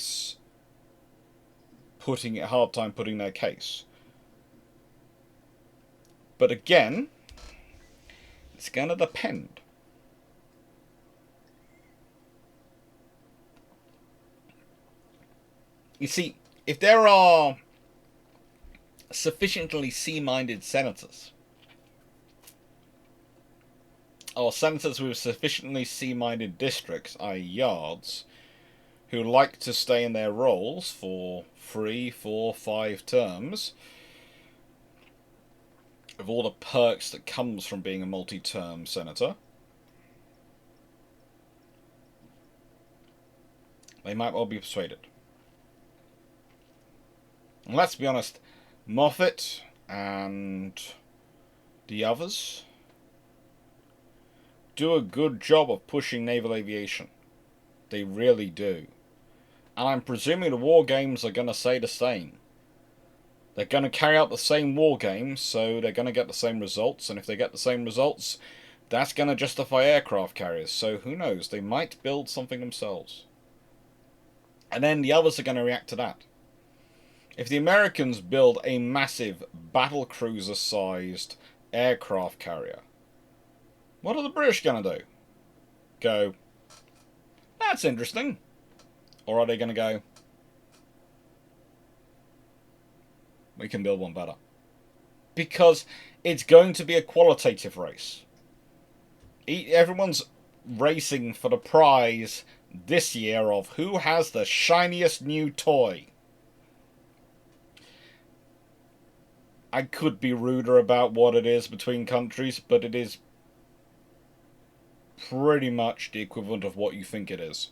putting their case. But again, it's going to depend. You see, if there are sufficiently sea-minded senators, or senators with sufficiently sea-minded districts, i.e. yards, who like to stay in their roles for 3, 4, 5 terms, with all the perks that comes from being a multi-term senator, they might well be persuaded. And let's be honest, Moffat and the others do a good job of pushing naval aviation. They really do. And I'm presuming the war games are going to say the same. They're going to carry out the same war games, so they're going to get the same results. And if they get the same results, that's going to justify aircraft carriers. So who knows? They might build something themselves. And then the others are going to react to that. If the Americans build a massive battlecruiser-sized aircraft carrier, what are the British going to do? Go, that's interesting. Or are they going to go, we can build one better? Because it's going to be a qualitative race. Everyone's racing for the prize this year of who has the shiniest new toy. I could be ruder about what it is between countries, but it is pretty much the equivalent of what you think it is.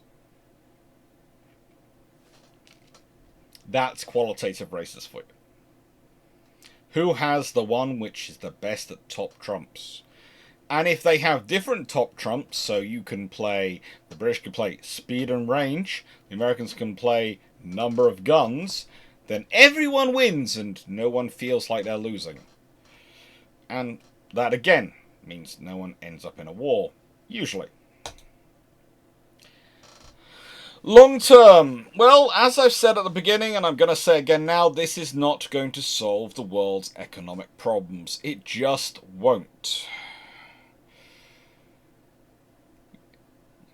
That's qualitative races for you. Who has the one which is the best at top trumps? And if they have different top trumps, so you can play, the British can play speed and range, the Americans can play number of guns, then everyone wins and no one feels like they're losing. And that again means no one ends up in a war, usually. Long term, well, as I've said at the beginning, and I'm going to say again now, this is not going to solve the world's economic problems. It just won't.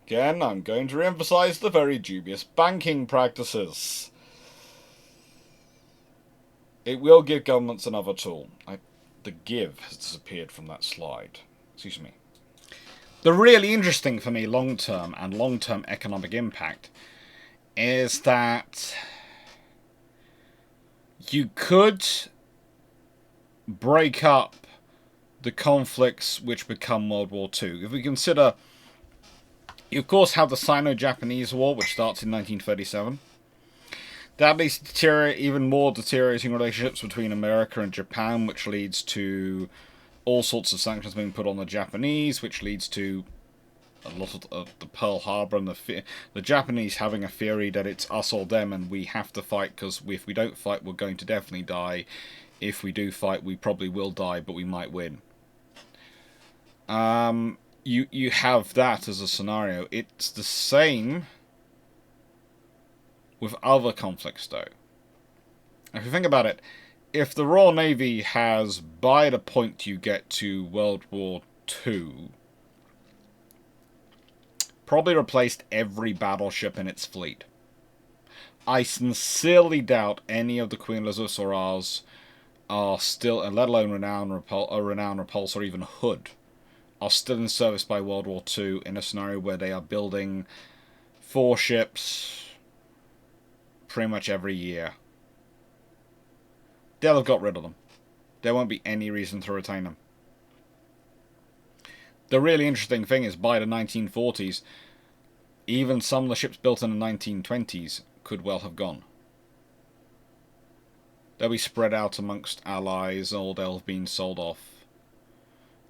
Again, I'm going to re-emphasize the very dubious banking practices. It will give governments another tool. The give has disappeared from that slide. Excuse me. The really interesting for me long-term and long-term economic impact is that you could break up the conflicts which become World War II. If we consider, you of course have the Sino-Japanese War, which starts in 1937. That leads to even more deteriorating relationships between America and Japan, which leads to all sorts of sanctions being put on the Japanese, which leads to a lot of the Pearl Harbor and the Japanese having a theory that it's us or them and we have to fight because if we don't fight, we're going to definitely die. If we do fight, we probably will die, but we might win. You have that as a scenario. It's the same with other conflicts, though. If you think about it, if the Royal Navy has, by the point you get to World War II, probably replaced every battleship in its fleet, I sincerely doubt any of the Queen Elizabeths or ours are still, let alone Renown, Repulse, or even Hood, are still in service by World War II in a scenario where they are building 4 ships pretty much every year. They'll have got rid of them. There won't be any reason to retain them. The really interesting thing is, by the 1940s, even some of the ships built in the 1920s could well have gone. They'll be spread out amongst allies, or they'll have been sold off.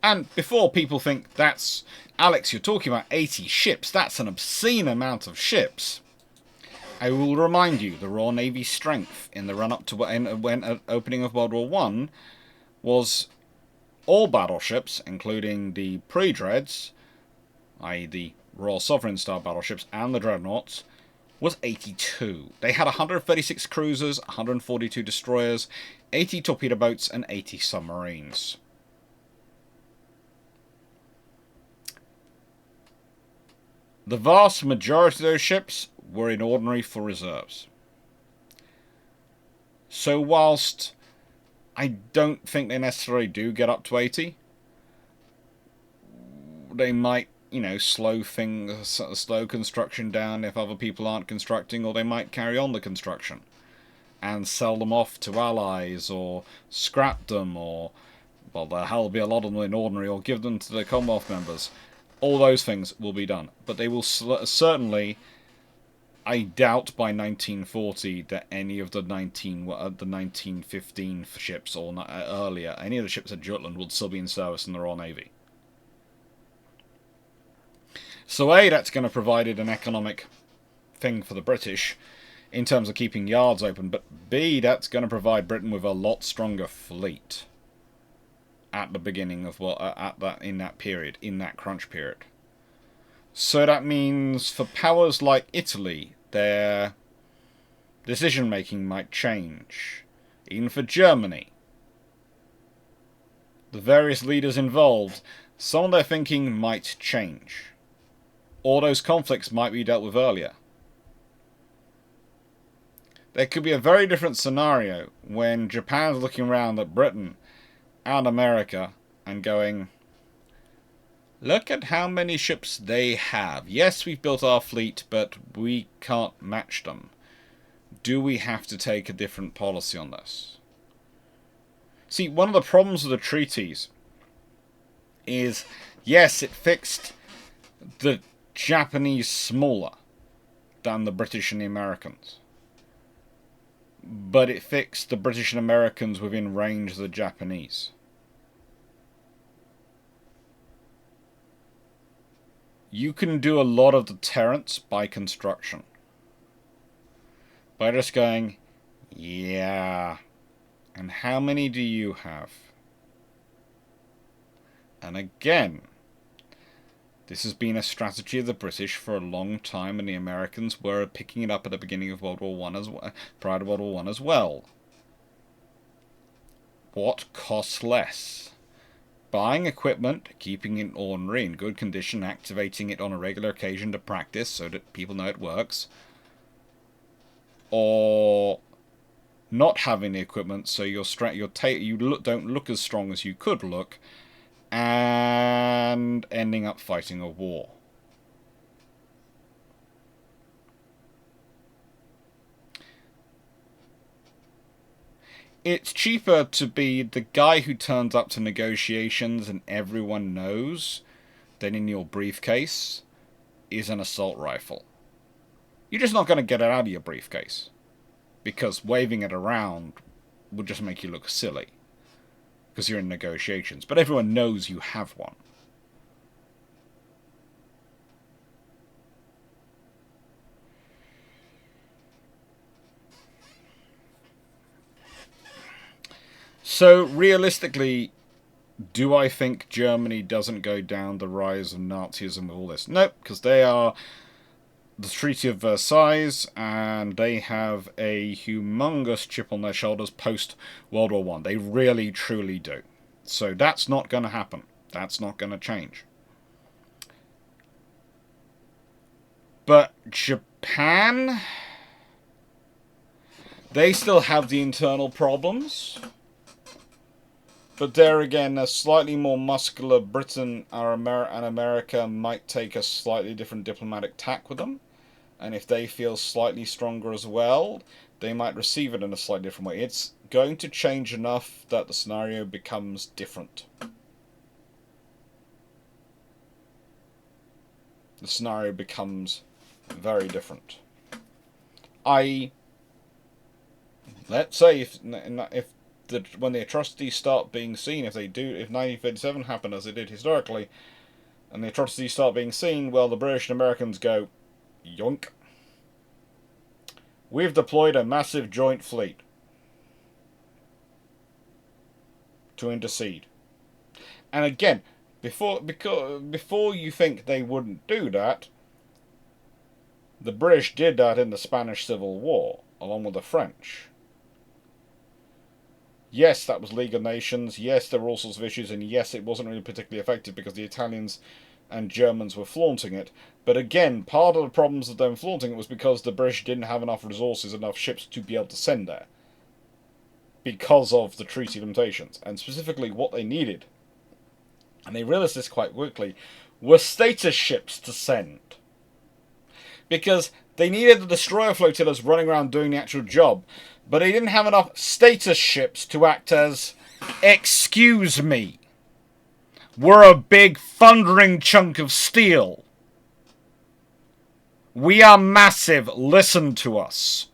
And before people think, that's... Alex, you're talking about 80 ships. That's an obscene amount of ships. I will remind you, the Royal Navy's strength in the run-up to when opening of World War I was all battleships, including the pre-dreads, i.e. the Royal Sovereign-style battleships, and the dreadnoughts, was 82. They had 136 cruisers, 142 destroyers, 80 torpedo boats, and 80 submarines. The vast majority of those ships were in ordinary for reserves. So whilst I don't think they necessarily do get up to 80, they might, slow construction down if other people aren't constructing, or they might carry on the construction and sell them off to allies, or scrap them, or, well, there'll be a lot of them in ordinary, or give them to the Commonwealth members. All those things will be done. But they will certainly, I doubt by 1940 that any of the 1915 ships, or earlier, any of the ships at Jutland would still be in service in the Royal Navy. So A, that's going to provide an economic thing for the British in terms of keeping yards open, but B, that's going to provide Britain with a lot stronger fleet at the beginning of in that period, in that crunch period. So that means for powers like Italy, their decision making might change. Even for Germany, the various leaders involved, some of their thinking might change. Or those conflicts might be dealt with earlier. There could be a very different scenario when Japan's looking around at Britain and America and going, look at how many ships they have. Yes, we've built our fleet, but we can't match them. Do we have to take a different policy on this? See, one of the problems with the treaties is, yes, it fixed the Japanese smaller than the British and the Americans, but it fixed the British and Americans within range of the Japanese. You can do a lot of deterrence by construction, by just going, yeah, and how many do you have? And again, this has been a strategy of the British for a long time, and the Americans were picking it up at the beginning of World War I as well, prior to World War I as well. What costs less? Buying equipment, keeping it ornery in good condition, activating it on a regular occasion to practice so that people know it works, or not having the equipment so you don't look as strong as you could look, and ending up fighting a war. It's cheaper to be the guy who turns up to negotiations and everyone knows than in your briefcase is an assault rifle. You're just not going to get it out of your briefcase, because waving it around would just make you look silly, because you're in negotiations. But everyone knows you have one. So, realistically, do I think Germany doesn't go down the rise of Nazism with all this? Nope, because they are the Treaty of Versailles, and they have a humongous chip on their shoulders post-World War I. They really, truly do. So that's not going to happen. That's not going to change. But Japan, they still have the internal problems. But there again, a slightly more muscular Britain and America might take a slightly different diplomatic tack with them. And if they feel slightly stronger as well, they might receive it in a slightly different way. It's going to change enough that the scenario becomes different. The scenario becomes very different. Let's say when the atrocities start being seen, if 1937 happened as it did historically, and the atrocities start being seen, well, the British and Americans go, yoink. We've deployed a massive joint fleet to intercede. And again, before you think they wouldn't do that, the British did that in the Spanish Civil War, along with the French. Yes, that was League of Nations. Yes, there were all sorts of issues, and yes, it wasn't really particularly effective because the Italians and Germans were flaunting it. But again, part of the problems of them flaunting it was because the British didn't have enough resources, enough ships to be able to send there. because of the treaty limitations, and specifically what they needed, and they realised this quite quickly, were status ships to send. Because they needed the destroyer flotillas running around doing the actual job, but they didn't have enough status ships to act as, excuse me, we're a big thundering chunk of steel. We are massive, listen to us.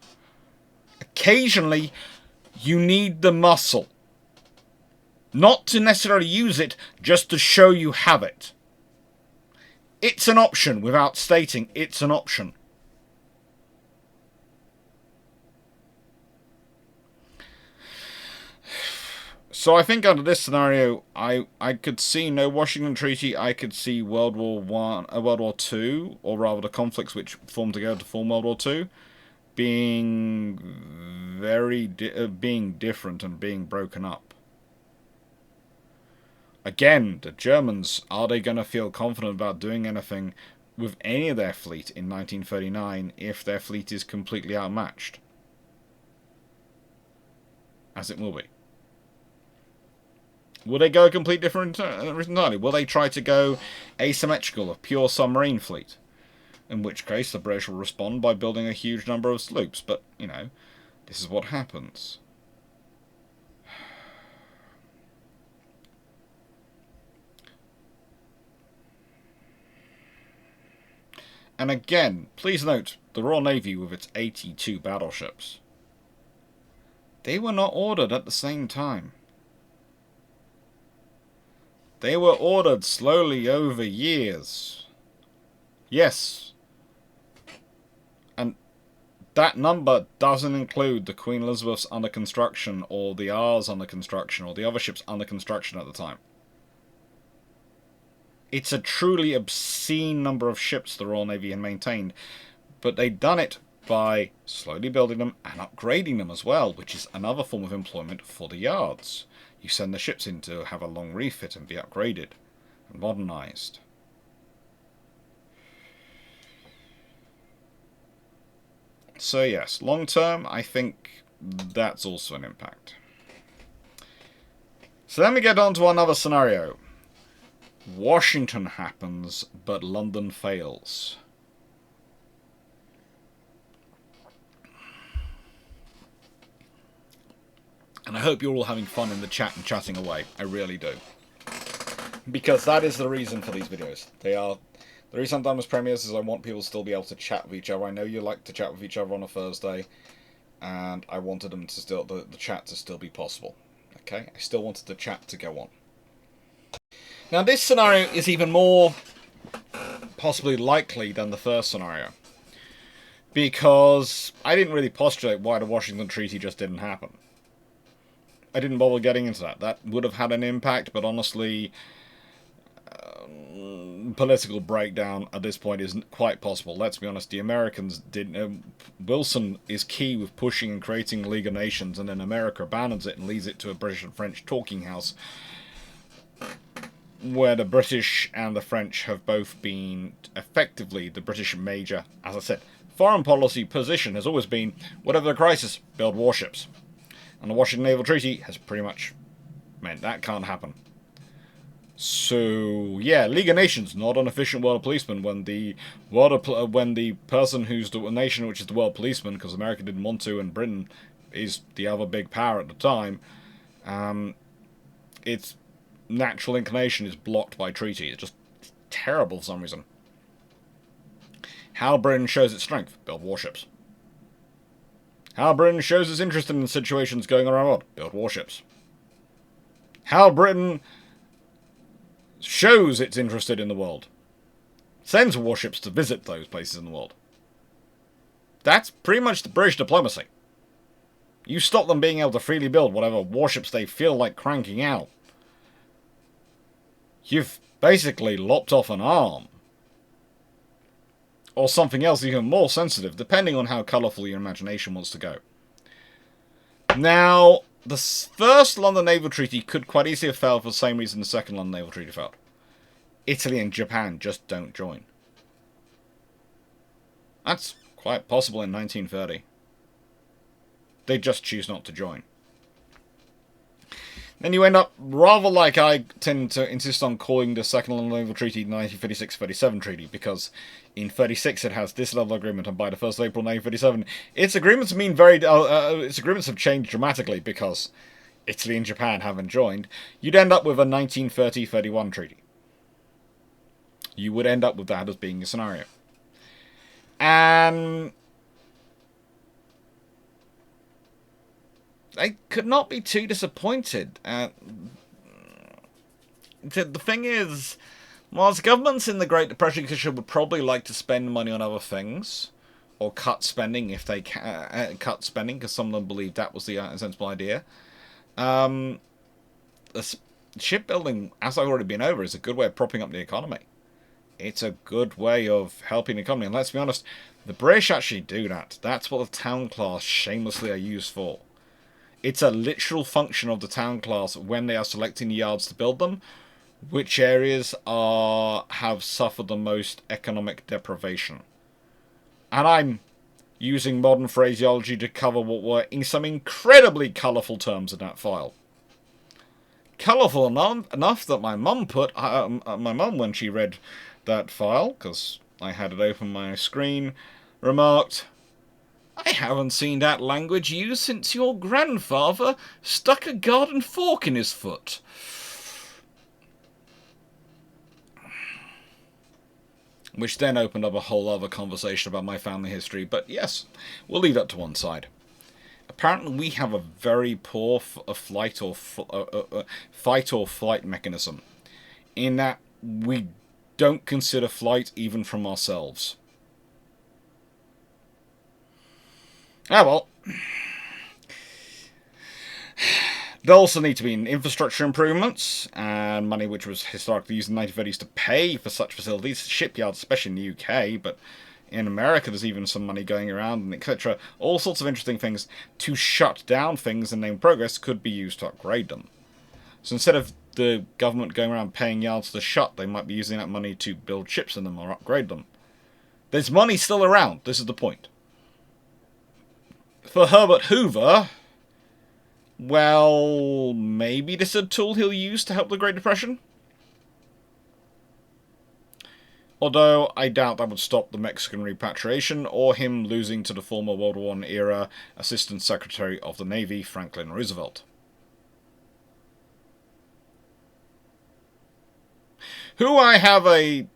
Occasionally, you need the muscle. Not to necessarily use it, just to show you have it. It's an option without stating it's an option. So I think under this scenario, I could see no Washington Treaty. I could see World War World War Two, or rather the conflicts which formed together to form World War Two, being being different and being broken up. Again, the Germans, are they going to feel confident about doing anything with any of their fleet in 1939 if their fleet is completely outmatched? As it will be. Will they go a complete different entirely? Will they try to go asymmetrical, a pure submarine fleet? In which case, the British will respond by building a huge number of sloops. But, you know, this is what happens. And again, please note, the Royal Navy with its 82 battleships, they were not ordered at the same time. They were ordered slowly over years. Yes. And that number doesn't include the Queen Elizabeth's under construction, or the R's under construction, or the other ships under construction at the time. It's a truly obscene number of ships the Royal Navy had maintained. But they'd done it by slowly building them and upgrading them as well, which is another form of employment for the yards. You send the ships in to have a long refit and be upgraded and modernised. So yes, long term, I think that's also an impact. So then we get on to another scenario. Washington happens, but London fails. And I hope you're all having fun in the chat and chatting away. I really do. Because that is the reason for these videos. The reason I'm done with premieres is I want people to still be able to chat with each other. I know you like to chat with each other on a Thursday, and I wanted them to still the chat to still be possible. Okay? I still wanted the chat to go on. Now this scenario is even more possibly likely than the first scenario. Because I didn't really postulate why the Washington Treaty just didn't happen. I didn't bother getting into that. That would have had an impact, but honestly, political breakdown at this point isn't quite possible. Let's be honest, the Americans didn't... Wilson is key with pushing and creating the League of Nations, and then America abandons it and leaves it to a British and French talking house, where the British and the French have both been effectively the British major, as I said, foreign policy position has always been, whatever the crisis, build warships. And the Washington Naval Treaty has pretty much meant that can't happen. So, yeah, League of Nations, not an efficient world policeman when the person who's the nation which is the world policeman, because America didn't want to and Britain is the other big power at the time, its natural inclination is blocked by treaty. It's just terrible for some reason. How Britain shows its strength, build warships. How Britain shows its interest in situations going around the world, build warships. How Britain shows it's interested in the world, sends warships to visit those places in the world. That's pretty much the British diplomacy. You stop them being able to freely build whatever warships they feel like cranking out, you've basically lopped off an arm. Or something else even more sensitive, depending on how colourful your imagination wants to go. Now, the first London Naval Treaty could quite easily have failed for the same reason the second London Naval Treaty failed. Italy and Japan just don't join. That's quite possible in 1930. They just choose not to join. Then you end up, rather like I tend to insist on calling the Second Naval Treaty the 1936-37 Treaty, because in 36 it has this level of agreement, and by the 1st of April 1937, its agreements its agreements have changed dramatically because Italy and Japan haven't joined. You'd end up with a 1930-31 treaty. You would end up with that as being a scenario. And I could not be too disappointed. The thing is, whilst governments in the Great Depression would probably like to spend money on other things, or cut spending if they can, cut spending because some of them believed that was the sensible idea. The shipbuilding, as I've already been over, is a good way of propping up the economy. It's a good way of helping the economy, and let's be honest, the British actually do that. That's what the town class shamelessly are used for. It's a literal function of the town class when they are selecting the yards to build them, which areas have suffered the most economic deprivation. And I'm using modern phraseology to cover what were in some incredibly colourful terms in that file. Colourful enough that my mum when she read that file, because I had it open on my screen, remarked, "I haven't seen that language used since your grandfather stuck a garden fork in his foot." Which then opened up a whole other conversation about my family history, but yes, we'll leave that to one side. Apparently we have a very poor fight or flight mechanism, in that we don't consider flight even from ourselves. Ah well. There also need to be infrastructure improvements, and money which was historically used in the 1930s to pay for such facilities, shipyards, especially in the UK, but in America there's even some money going around, and etc. All sorts of interesting things to shut down things and name progress could be used to upgrade them. So instead of the government going around paying yards to shut, they might be using that money to build ships in them or upgrade them. There's money still around, this is the point. For Herbert Hoover, well, maybe this is a tool he'll use to help the Great Depression? Although I doubt that would stop the Mexican repatriation or him losing to the former World War I era Assistant Secretary of the Navy, Franklin Roosevelt. Who I have a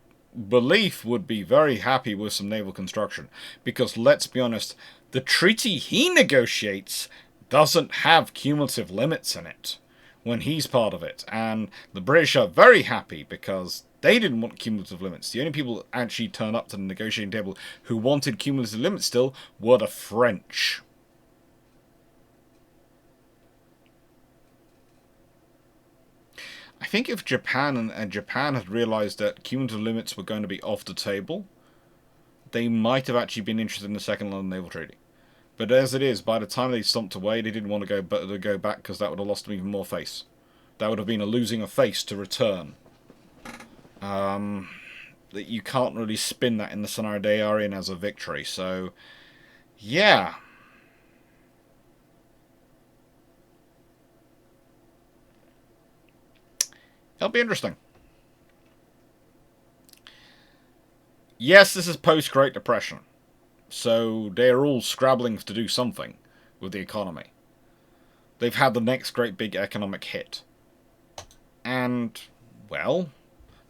belief would be very happy with some naval construction, because let's be honest, the treaty he negotiates doesn't have cumulative limits in it when he's part of it, and the British are very happy because they didn't want cumulative limits. The only people that actually turned up to the negotiating table who wanted cumulative limits still were the French. I think if Japan had realised that cumulative limits were going to be off the table, they might have actually been interested in the Second London Naval Treaty. But as it is, by the time they stomped away, they didn't want to go back because that would have lost them even more face. That would have been a losing of face to return. That you can't really spin that in the scenario they are in as a victory. So, yeah. It'll be interesting. Yes, this is post-Great Depression. So they're all scrabbling to do something with the economy. They've had the next great big economic hit. And, well,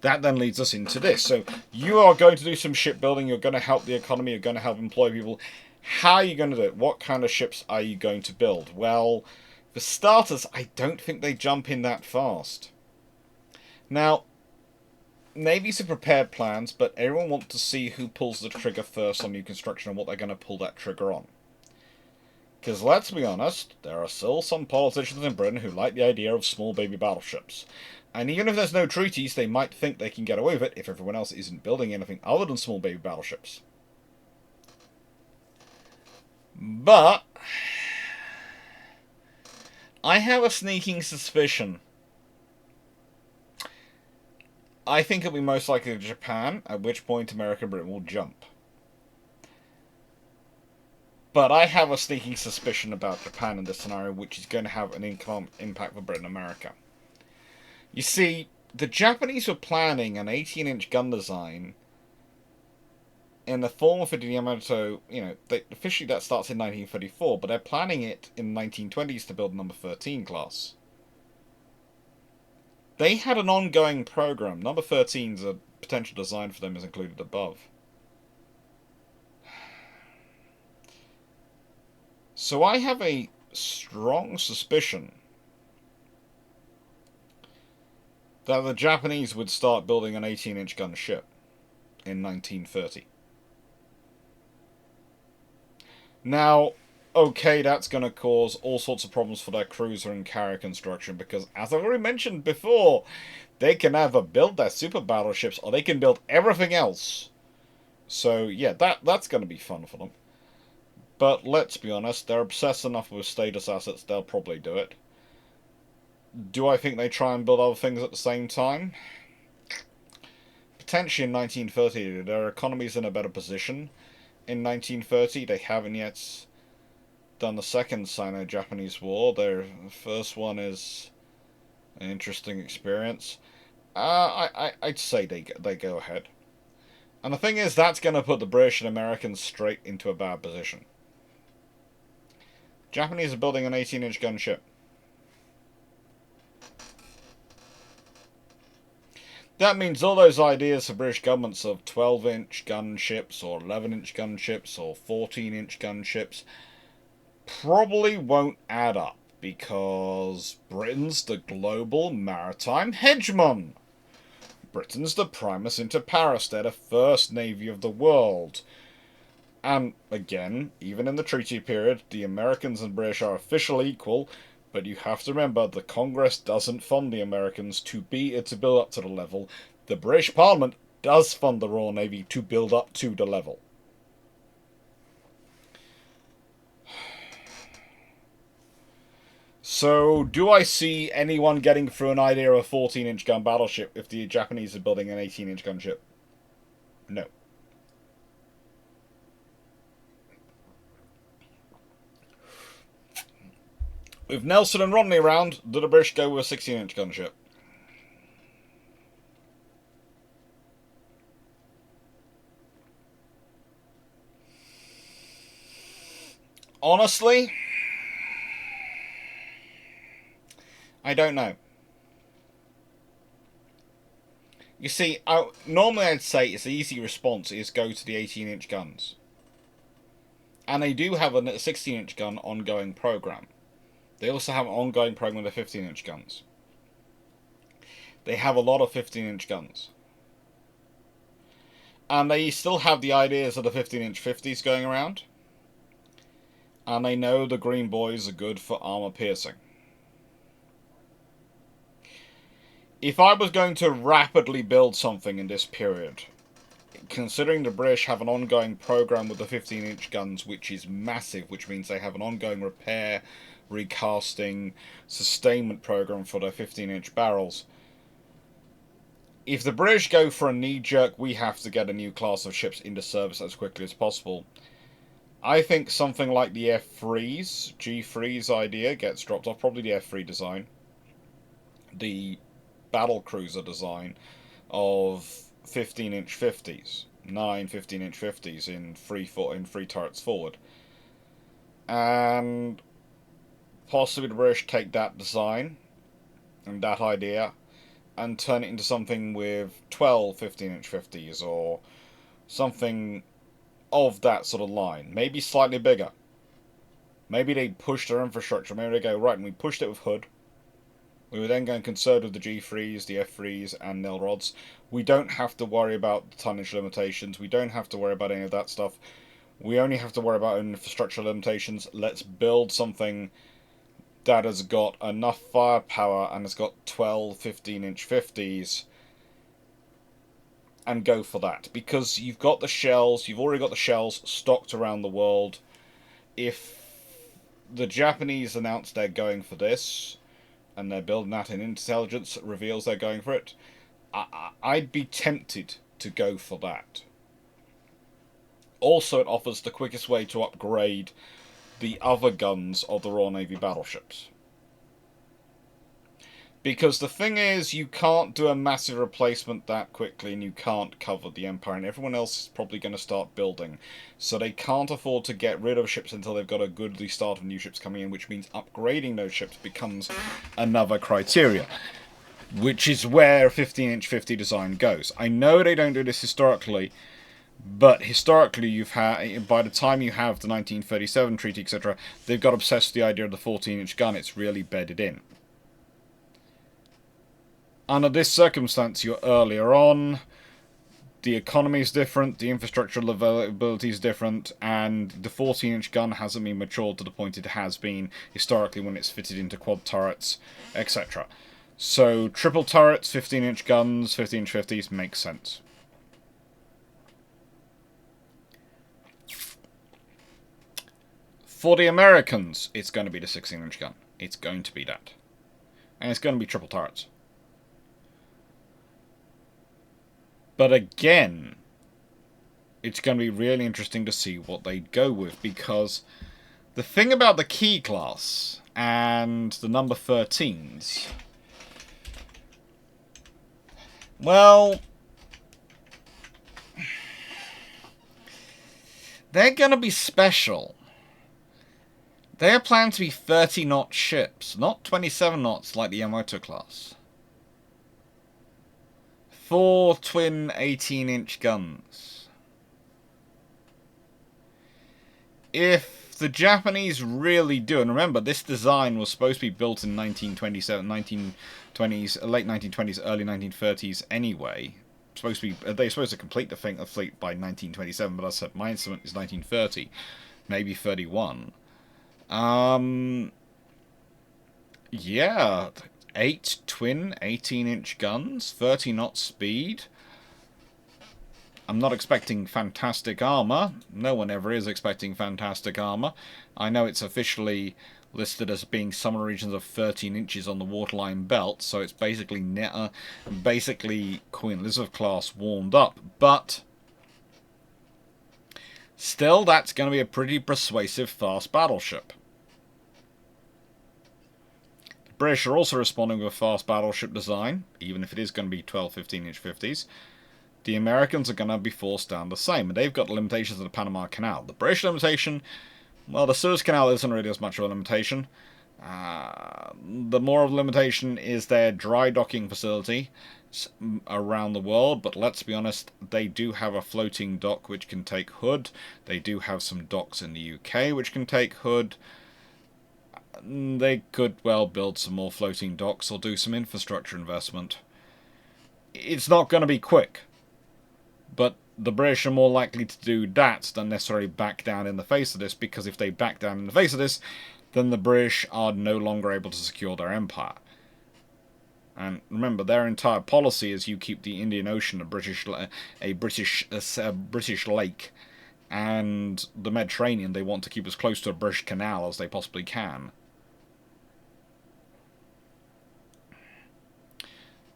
that then leads us into this. So you are going to do some shipbuilding, you're going to help the economy, you're going to help employ people. How are you going to do it? What kind of ships are you going to build? Well, for starters, I don't think they jump in that fast. Now, navies have prepared plans, but everyone wants to see who pulls the trigger first on new construction and what they're going to pull that trigger on. Because let's be honest, there are still some politicians in Britain who like the idea of small baby battleships. And even if there's no treaties, they might think they can get away with it if everyone else isn't building anything other than small baby battleships. But I have a sneaking suspicion. I think it'll be most likely Japan, at which point America and Britain will jump. But I have a sneaking suspicion about Japan in this scenario, which is going to have an economic impact for Britain and America. You see, the Japanese were planning an 18-inch gun design in the form of a Yamato. Officially that starts in 1934, but they're planning it in the 1920s to build number 13 class. They had an ongoing program. Number 13's a potential design for them is included above. So I have a strong suspicion that the Japanese would start building an 18-inch gun ship in 1930. Now, okay, that's going to cause all sorts of problems for their cruiser and carrier construction because, as I've already mentioned before, they can either build their super battleships or they can build everything else. So, yeah, that's going to be fun for them. But let's be honest, they're obsessed enough with status assets, they'll probably do it. Do I think they try and build other things at the same time? Potentially in 1930, their economy's in a better position. In 1930, they haven't yet done the second Sino-Japanese War. Their first one is an interesting experience. I'd say they go ahead. And the thing is, that's going to put the British and Americans straight into a bad position. Japanese are building an 18-inch gunship. That means all those ideas for British governments of 12-inch gunships or 11-inch gunships or 14-inch gunships probably won't add up because Britain's the global maritime hegemon. Britain's the primus inter pares. They're the first navy of the world. And again, even in the treaty period, the Americans and British are officially equal, but you have to remember the Congress doesn't fund the Americans to build up to the level. The British Parliament does fund the Royal Navy to build up to the level. So, do I see anyone getting through an idea of a 14-inch gun battleship if the Japanese are building an 18-inch gunship? No. With Nelson and Rodney around, do the British go with a 16-inch gunship? Honestly, I don't know. You see, normally I'd say it's the easy response is go to the 18-inch guns. And they do have a 16-inch gun ongoing program. They also have an ongoing program with the 15-inch guns. They have a lot of 15-inch guns. And they still have the ideas of the 15-inch 50s going around. And they know the green boys are good for armor piercing. If I was going to rapidly build something in this period, considering the British have an ongoing program with the 15-inch guns, which is massive, which means they have an ongoing repair, recasting, sustainment program for their 15-inch barrels. If the British go for a knee-jerk, we have to get a new class of ships into service as quickly as possible, I think something like the F3's, G3's idea gets dropped off, probably the F3 design, the battle cruiser design of 15-inch 50s, 9 15-inch 50s in three turrets forward. And possibly the British take that design and that idea and turn it into something with 12 15-inch 50s or something of that sort of line. Maybe slightly bigger. Maybe they push their infrastructure. Maybe they go, right, and we pushed it with Hood. We were then going concerned with the G3s, the F3s, and nil rods. We don't have to worry about the tonnage limitations. We don't have to worry about any of that stuff. We only have to worry about infrastructure limitations. Let's build something that has got enough firepower and has got 12 15-inch 50s and go for that. Because you've got the shells, you've already got the shells stocked around the world. If the Japanese announce they're going for this, and they're building that in intelligence reveals they're going for it, I'd be tempted to go for that. Also, it offers the quickest way to upgrade the other guns of the Royal Navy battleships. Because the thing is, you can't do a massive replacement that quickly, and you can't cover the Empire, and everyone else is probably going to start building. So they can't afford to get rid of ships until they've got a goodly start of new ships coming in, which means upgrading those ships becomes another criteria. Which is where a 15-inch 50 design goes. I know they don't do this historically, but historically, you've had, by the time you have the 1937 treaty, etc., they've got obsessed with the idea of the 14-inch gun. It's really bedded in. Under this circumstance, you're earlier on, the economy is different, the infrastructural availability is different, and the 14-inch gun hasn't been matured to the point it has been historically when it's fitted into quad turrets, etc. So, triple turrets, 15-inch guns, 15-inch 50s makes sense. For the Americans, it's going to be the 16-inch gun. It's going to be that. And it's going to be triple turrets. But again, it's going to be really interesting to see what they go with, because the thing about the Key class and the number 13s, well, they're going to be special. They're planned to be 30-knot ships, not 27 knots like the Yamato class. 4 twin 18-inch guns. If the Japanese really do, and remember, this design was supposed to be built in 1927, 1920s, late 1920s, early 1930s anyway. They're supposed to complete the fleet by 1927, but I said my estimate is 1930, maybe 31. Yeah, 8 twin 18-inch guns, 30 knot speed. I'm not expecting fantastic armor. No one ever is expecting fantastic armor. I know it's officially listed as being some regions of 13 inches on the waterline belt, so it's basically Queen Elizabeth class warmed up, but still, that's going to be a pretty persuasive fast battleship. The British are also responding with a fast battleship design, even if it is going to be 12, 15-inch 50s. The Americans are going to be forced down the same, and they've got limitations of the Panama Canal. The British limitation, well, the Suez Canal isn't really as much of a limitation. The more of a limitation is their dry docking facility around the world, but let's be honest, they do have a floating dock which can take Hood. They do have some docks in the UK which can take Hood. They could well build some more floating docks or do some infrastructure investment. It's not going to be quick, but the British are more likely to do that than necessarily back down in the face of this, because if they back down in the face of this, then the British are no longer able to secure their empire. And remember, their entire policy is you keep the Indian Ocean a British lake, and the Mediterranean they want to keep as close to a British canal as they possibly can.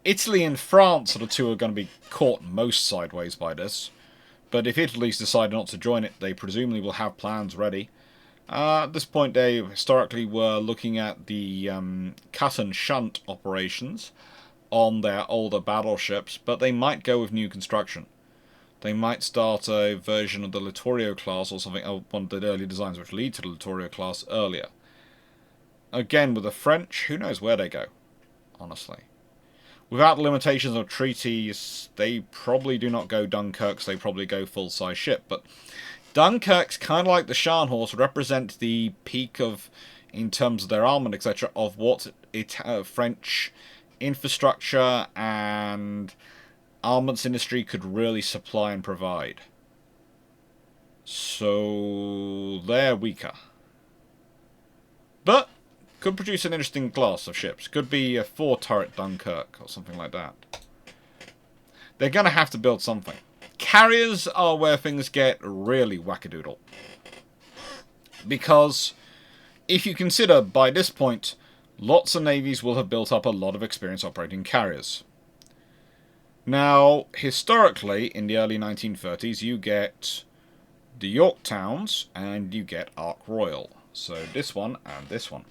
Italy and France are the two who are going to be caught most sideways by this, but if Italy's decided not to join it, they presumably will have plans ready. At this point, they historically were looking at the cut and shunt operations on their older battleships, but they might go with new construction. They might start a version of the Littorio class or something, one of the early designs which lead to the Littorio class earlier. Again, with the French, who knows where they go, honestly. Without the limitations of treaties, they probably do not go Dunkirk, so they probably go full-size ship, but Dunkirk's kind of like the Scharnhorst, represent the peak of, in terms of their armament, etc., of what French infrastructure and armaments industry could really supply and provide. So they're weaker, but could produce an interesting class of ships. Could be a 4-turret Dunkirk or something like that. They're going to have to build something. Carriers are where things get really wackadoodle. Because if you consider, by this point, lots of navies will have built up a lot of experience operating carriers. Now, historically, in the early 1930s, you get the Yorktowns, and you get Ark Royal. So this one and this one.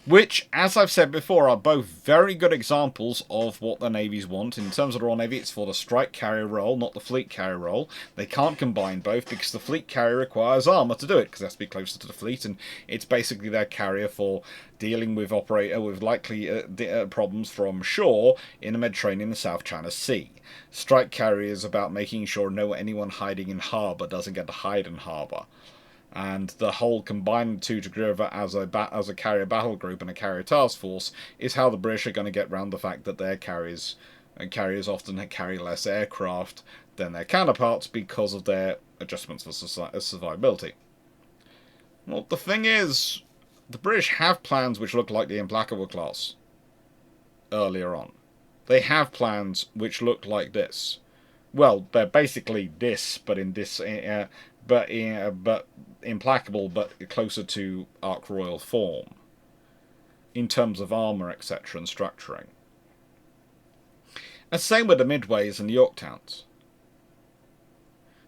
Which, as I've said before, are both very good examples of what the navies want. In terms of the Royal Navy, it's for the strike carrier role, not the fleet carrier role. They can't combine both because the fleet carrier requires armour to do it, because it has to be closer to the fleet, and it's basically their carrier for dealing with likely problems from shore in the Mediterranean and South China Sea. Strike carrier is about making sure anyone hiding in harbour doesn't get to hide in harbour. And the whole combining the two together as a carrier battle group and a carrier task force is how the British are going to get around the fact that their carriers often carry less aircraft than their counterparts because of their adjustments for survivability. Well, the thing is, the British have plans which look like the Implacable class earlier on. They have plans which look like this. Well, they're basically this, but Implacable, but closer to Ark Royal form in terms of armour, etc., and structuring. And same with the Midways and the Yorktowns.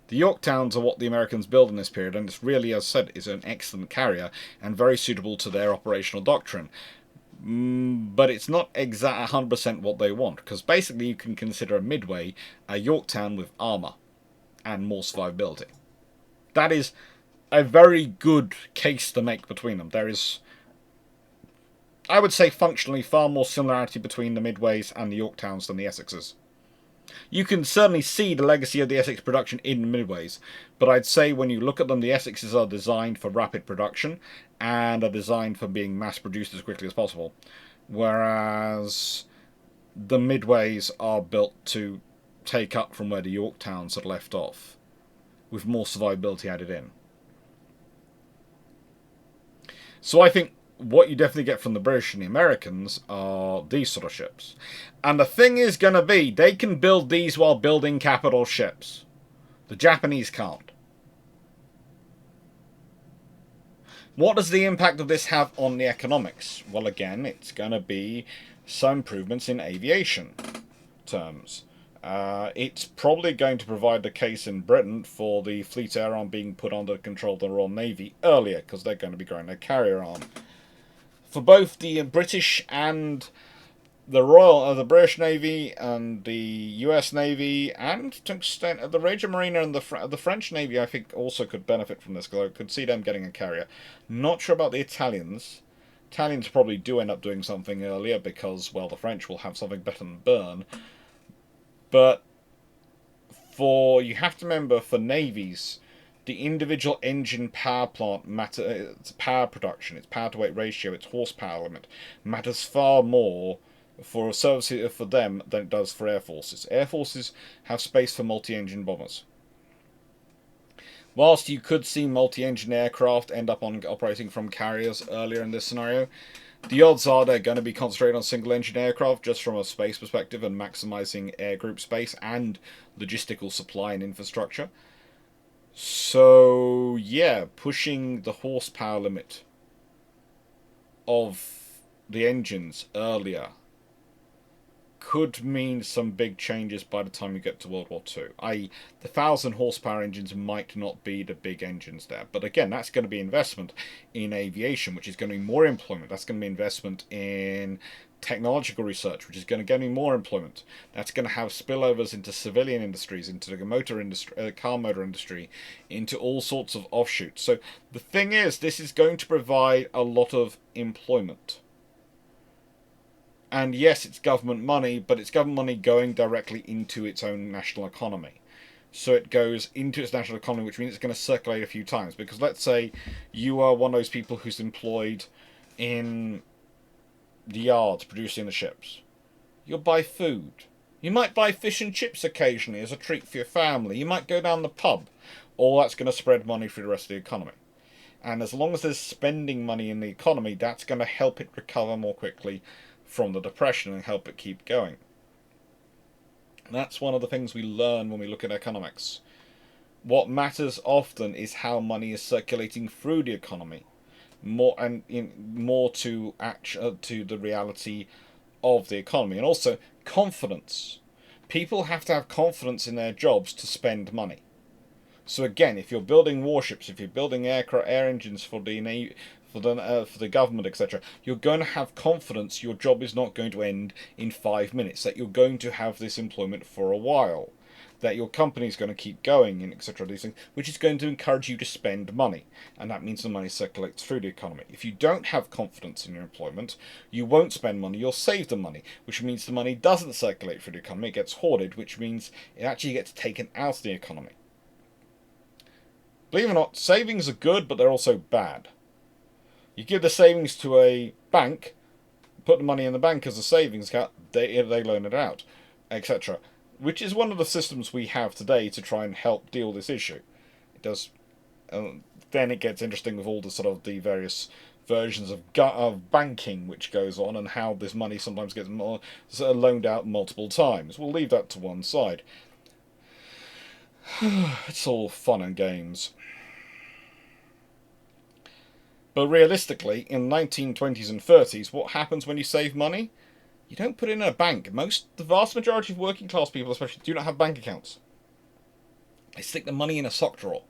The Yorktowns are what the Americans build in this period, and it's really, as I said, is an excellent carrier and very suitable to their operational doctrine. But it's not exact 100% what they want, because basically you can consider a Midway a Yorktown with armour and more survivability. That is a very good case to make between them. There is, I would say, functionally far more similarity between the Midways and the Yorktowns than the Essexes. You can certainly see the legacy of the Essex production in the Midways, but I'd say when you look at them, the Essexes are designed for rapid production and are designed for being mass-produced as quickly as possible, whereas the Midways are built to take up from where the Yorktowns had left off, with more survivability added in. So I think what you definitely get from the British and the Americans are these sort of ships. And the thing is going to be, they can build these while building capital ships. The Japanese can't. What does the impact of this have on the economics? Well, again, it's going to be some improvements in aviation terms. It's probably going to provide the case in Britain for the Fleet Air Arm being put under control of the Royal Navy earlier, because they're going to be growing their carrier arm. For both the British and the British Navy and the US Navy, and to an extent the Regia Marina and the French Navy, I think also could benefit from this, because I could see them getting a carrier. Not sure about the Italians. Italians probably do end up doing something earlier because, well, the French will have something better than Bern. But you have to remember, for navies, the individual engine power plant its power production, its power to weight ratio, its horsepower limit matters far more for a service for them than it does for air forces. Air forces have space for multi-engine bombers. Whilst you could see multi-engine aircraft end up operating from carriers earlier in this scenario, the odds are they're going to be concentrated on single-engine aircraft just from a space perspective and maximising air group space and logistical supply and infrastructure. So, yeah, pushing the horsepower limit of the engines earlier could mean some big changes by the time you get to World War II. i.e., the 1,000 horsepower engines might not be the big engines there. But again, that's going to be investment in aviation, which is going to be more employment. That's going to be investment in technological research, which is going to get me more employment. That's going to have spillovers into civilian industries, into the motor industry, car motor industry, into all sorts of offshoots. So the thing is, this is going to provide a lot of employment. And yes, it's government money, but it's government money going directly into its own national economy. So it goes into its national economy, which means it's going to circulate a few times. Because let's say you are one of those people who's employed in the yards producing the ships. You'll buy food. You might buy fish and chips occasionally as a treat for your family. You might go down the pub. All that's going to spread money through the rest of the economy. And as long as there's spending money in the economy, that's going to help it recover more quickly from the Depression and help it keep going. That's one of the things we learn when we look at economics. What matters often is how money is circulating through the economy, more to the reality of the economy, and also confidence. People have to have confidence in their jobs to spend money. So again, if you're building warships, if you're building air engines for the government, etc., you're going to have confidence your job is not going to end in 5 minutes. That you're going to have this employment for a while. That your company is going to keep going, and etc. These things, which is going to encourage you to spend money, and that means the money circulates through the economy. If you don't have confidence in your employment, you won't spend money. You'll save the money, which means the money doesn't circulate through the economy. It gets hoarded, which means it actually gets taken out of the economy. Believe it or not, savings are good, but they're also bad. You give the savings to a bank, put the money in the bank as a savings account, they loan it out, etc. Which is one of the systems we have today to try and help deal with this issue. It does. Then it gets interesting with all the sort of the various versions of banking which goes on, and how this money sometimes gets loaned out multiple times. We'll leave that to one side. It's all fun and games. But realistically, in the 1920s and 30s, what happens when you save money? You don't put it in a bank. The vast majority of working class people especially do not have bank accounts. They stick the money in a sock drawer.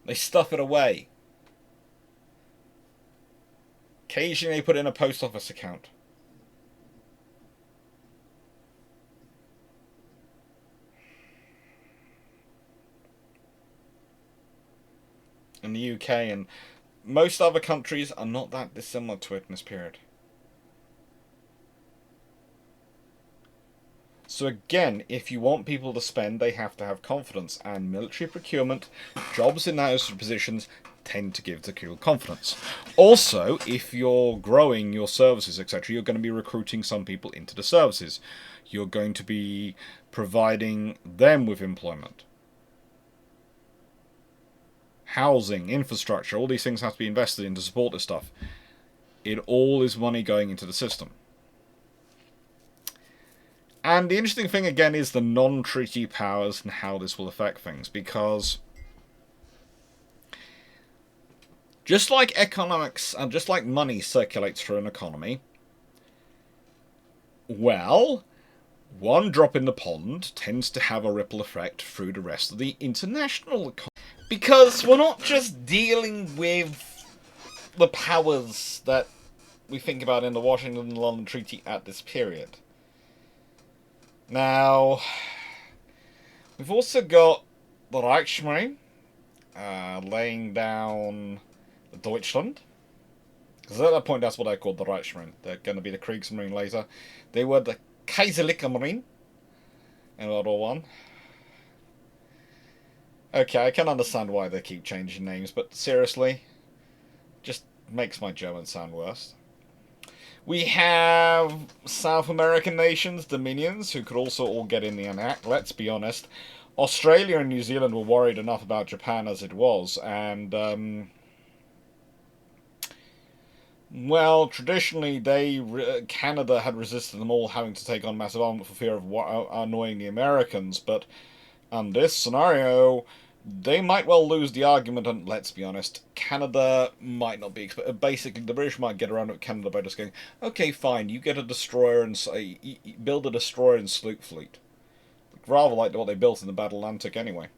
They stuff it away. Occasionally they put it in a post office account. In the UK and most other countries are not that dissimilar to it in this period. So again, if you want people to spend, they have to have confidence, and military procurement, jobs in those positions, tend to give the confidence. Also, if you're growing your services, etc., you're going to be recruiting some people into the services. You're going to be providing them with employment. Housing, infrastructure, all these things have to be invested in to support this stuff. It all is money going into the system. And the interesting thing again is the non-treaty powers and how this will affect things, because just like economics and just like money circulates through an economy, well, one drop in the pond tends to have a ripple effect through the rest of the international economy. Because we're not just dealing with the powers that we think about in the Washington and London Treaty at this period. Now, we've also got the Reichsmarine laying down Deutschland. Because at that point, that's what they're called, the Reichsmarine. They're going to be the Kriegsmarine later. They were the Kaiserliche Marine in World War One. Okay, I can understand why they keep changing names, but seriously, just makes my German sound worse. We have South American nations, Dominions, who could also all get in the act. Let's be honest, Australia and New Zealand were worried enough about Japan as it was, and well, traditionally Canada had resisted them all having to take on massive armament for fear of annoying the Americans, but on this scenario, they might well lose the argument, and let's be honest, Canada might not be. Basically, the British might get around with Canada by just going, okay, fine, you get a destroyer and build a destroyer and sloop fleet. Rather like what they built in the Battle Atlantic anyway.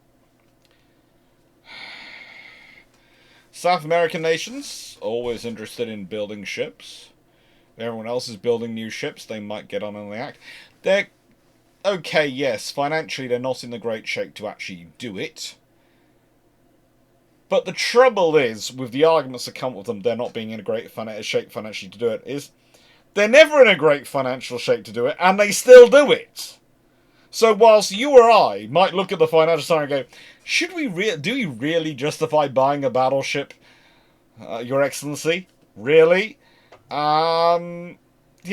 South American nations, always interested in building ships. If everyone else is building new ships, they might get on in the act. They're okay, yes, financially they're not in the great shape to actually do it. But the trouble is, with the arguments that come with them, they're not being in a great shape financially to do it, is they're never in a great financial shape to do it, and they still do it. So whilst you or I might look at the financial side and go, do we really justify buying a battleship, Your Excellency? Really? The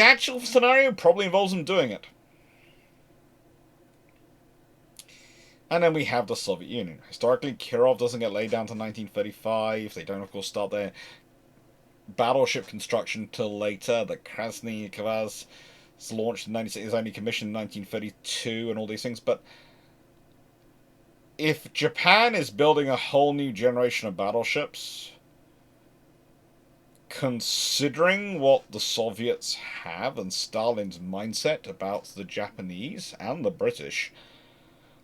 actual scenario probably involves them doing it. And then we have the Soviet Union. Historically, Kirov doesn't get laid down to 1935. They don't, of course, start their battleship construction till later. The Krasny Kavaz is launched in 1996, is only commissioned in 1932, and all these things. But if Japan is building a whole new generation of battleships, considering what the Soviets have and Stalin's mindset about the Japanese and the British,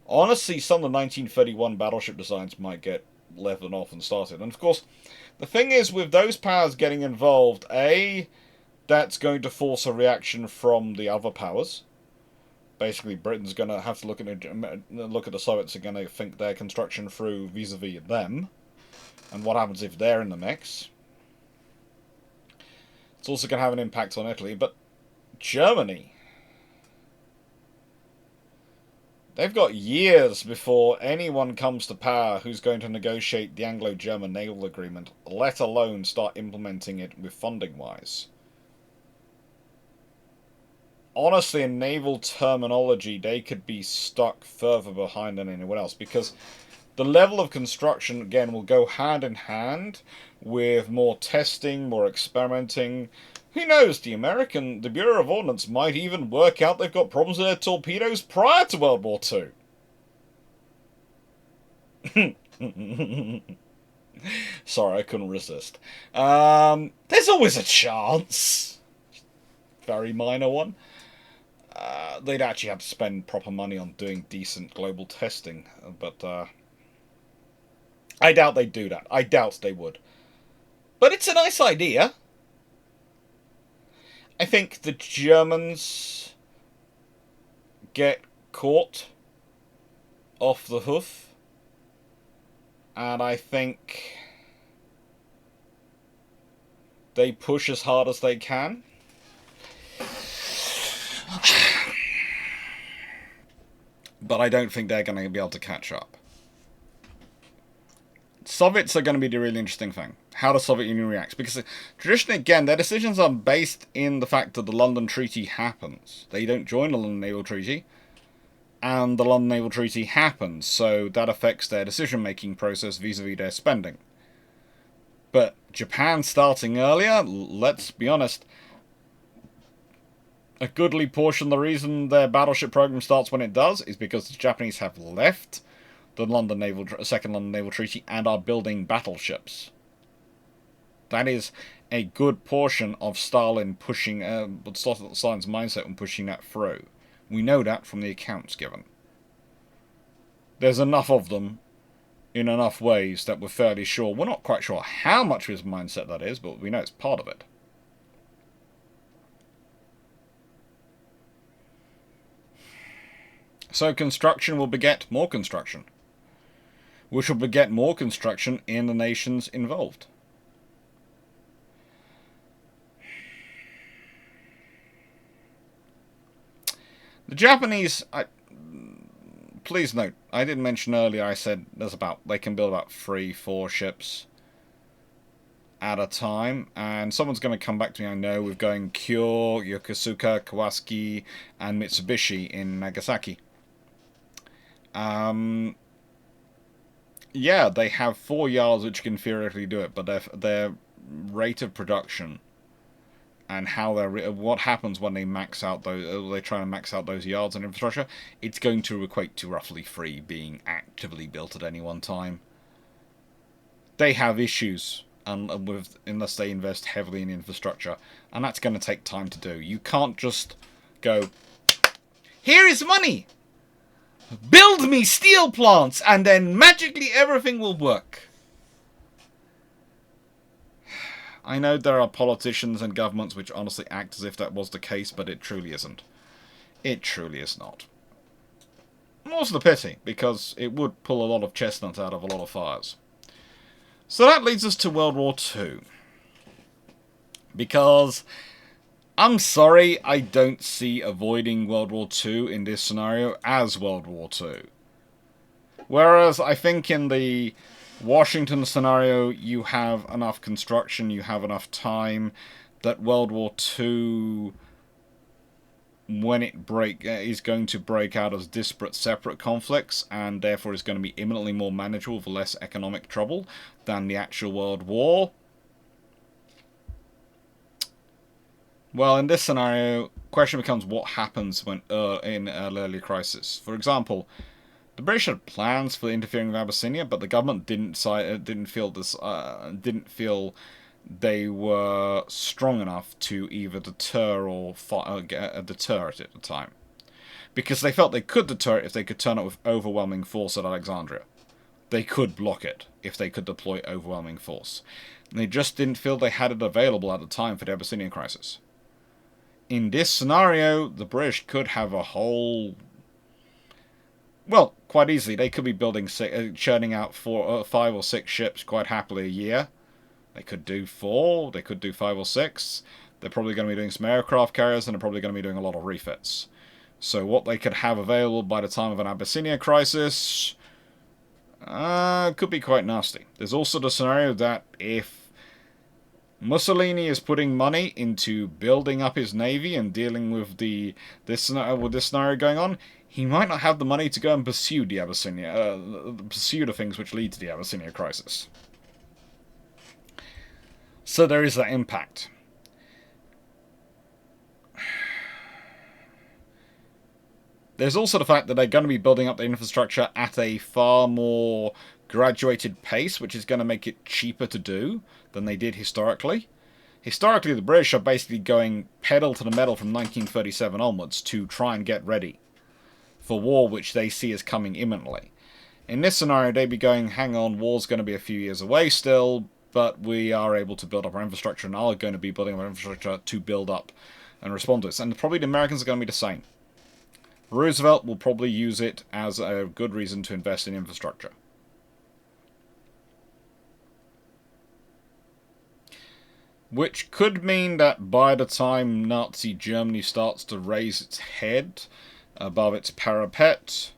Honestly, some of the 1931 battleship designs might get left off and started. And of course, the thing is, with those powers getting involved, that's going to force a reaction from the other powers. Basically, Britain's going to have to look at the Soviets are going to think their construction through vis-a-vis them, and what happens if they're in the mix. It's also going to have an impact on Italy, but Germany, they've got years before anyone comes to power who's going to negotiate the Anglo-German naval agreement, let alone start implementing it with funding-wise. Honestly, in naval terminology, they could be stuck further behind than anyone else, because the level of construction, again, will go hand in hand with more testing, more experimenting. Who knows, the Bureau of Ordnance might even work out they've got problems with their torpedoes prior to World War II. Sorry, I couldn't resist. There's always a chance. Very minor one. They'd actually have to spend proper money on doing decent global testing, but I doubt they'd do that. I doubt they would. But it's a nice idea. I think the Germans get caught off the hoof, and I think they push as hard as they can. But I don't think they're going to be able to catch up. Soviets are going to be the really interesting thing. How the Soviet Union reacts. Because traditionally, again, their decisions are based in the fact that the London Treaty happens. They don't join the London Naval Treaty. And the London Naval Treaty happens. So that affects their decision-making process vis-a-vis their spending. But Japan starting earlier, let's be honest, a goodly portion of the reason their battleship program starts when it does is because the Japanese have left the Second London Naval Treaty and are building battleships. That is a good portion of Stalin's mindset and pushing that through. We know that from the accounts given. There's enough of them in enough ways that we're fairly sure. We're not quite sure how much of his mindset that is, but we know it's part of it. So construction will beget more construction, which will beget more construction in the nations involved. The Japanese, please note, I did mention earlier, I said they can build about 3-4 ships at a time, and someone's going to come back to me, I know, with going Kyo, Yokosuka, Kawasaki, and Mitsubishi in Nagasaki. Yeah, they have 4 yards which can theoretically do it, but their rate of production and what happens when they they try and max out those yards and infrastructure, it's going to equate to roughly 3 being actively built at any one time. They have issues unless they invest heavily in infrastructure, and that's going to take time to do. You can't just go, here is money! Build me steel plants, and then magically everything will work. I know there are politicians and governments which honestly act as if that was the case, but it truly isn't. It truly is not. More's the pity, because it would pull a lot of chestnuts out of a lot of fires. So that leads us to World War II. Because, I'm sorry, I don't see avoiding World War II in this scenario as World War II. Whereas I think in the Washington scenario, you have enough construction, you have enough time, that World War II, when it is going to break out as disparate, separate conflicts, and therefore is going to be imminently more manageable with less economic trouble than the actual World War. Well, in this scenario, question becomes what happens when in an early crisis. For example, the British had plans for interfering with Abyssinia, but the government didn't feel they were strong enough to either deter or deter it at the time. because they felt they could deter it if they could turn up with overwhelming force at Alexandria. They could block it if they could deploy overwhelming force. And they just didn't feel they had it available at the time for the Abyssinian crisis. In this scenario, the British could have a whole... Well, quite easily, they could be building, churning out 5 or 6 ships quite happily a year. They could do 4, they could do 5 or 6. They're probably going to be doing some aircraft carriers, and they're probably going to be doing a lot of refits. So what they could have available by the time of an Abyssinia crisis could be quite nasty. There's also the scenario that if Mussolini is putting money into building up his navy and dealing with this scenario going on, he might not have the money to go and pursue the pursue the things which lead to the Abyssinia crisis. So there is that impact. There's also the fact that they're going to be building up the infrastructure at a far more graduated pace, which is going to make it cheaper to do than they did historically. Historically, the British are basically going pedal to the metal from 1937 onwards to try and get ready for war, which they see as coming imminently. In this scenario, they'd be going, hang on, war's going to be a few years away still, but we are able to build up our infrastructure and are going to be building up our infrastructure to build up and respond to this. And probably the Americans are going to be the same. Roosevelt will probably use it as a good reason to invest in infrastructure. Which could mean that by the time Nazi Germany starts to raise its head above its parapet,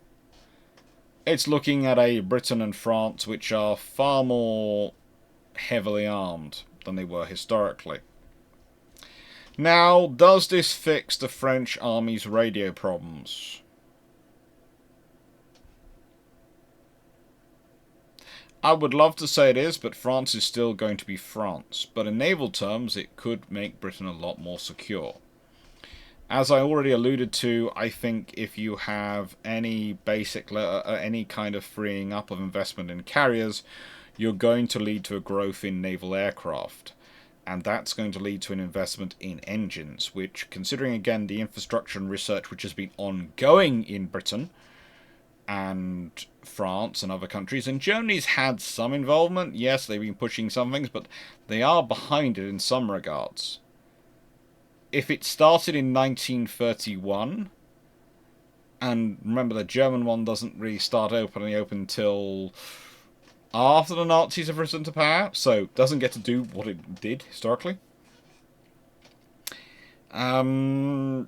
it's looking at a Britain and France which are far more heavily armed than they were historically. Now, does this fix the French army's radio problems? I would love to say it is, but France is still going to be France. But in naval terms, it could make Britain a lot more secure. As I already alluded to, I think if you have any any kind of freeing up of investment in carriers, you're going to lead to a growth in naval aircraft. And that's going to lead to an investment in engines, which, considering again the infrastructure and research which has been ongoing in Britain and France and other countries, and Germany's had some involvement. Yes, they've been pushing some things, but they are behind it in some regards. If it started in 1931, and remember the German one doesn't really start open until after the Nazis have risen to power, so doesn't get to do what it did historically. There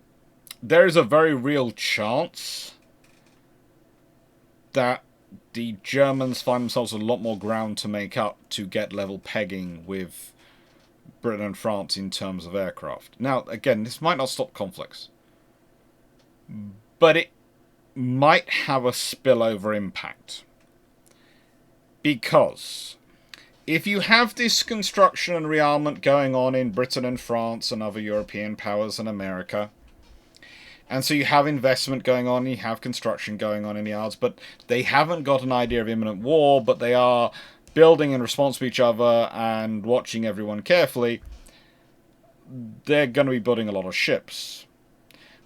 is a very real chance that the Germans find themselves a lot more ground to make up to get level pegging with Britain and France in terms of aircraft. Now, again, this might not stop conflicts, but it might have a spillover impact. Because if you have this construction and rearmament going on in Britain and France and other European powers and America, and so you have investment going on, you have construction going on in the yards, but they haven't got an idea of imminent war, but they are building in response to each other and watching everyone carefully, they're going to be building a lot of ships,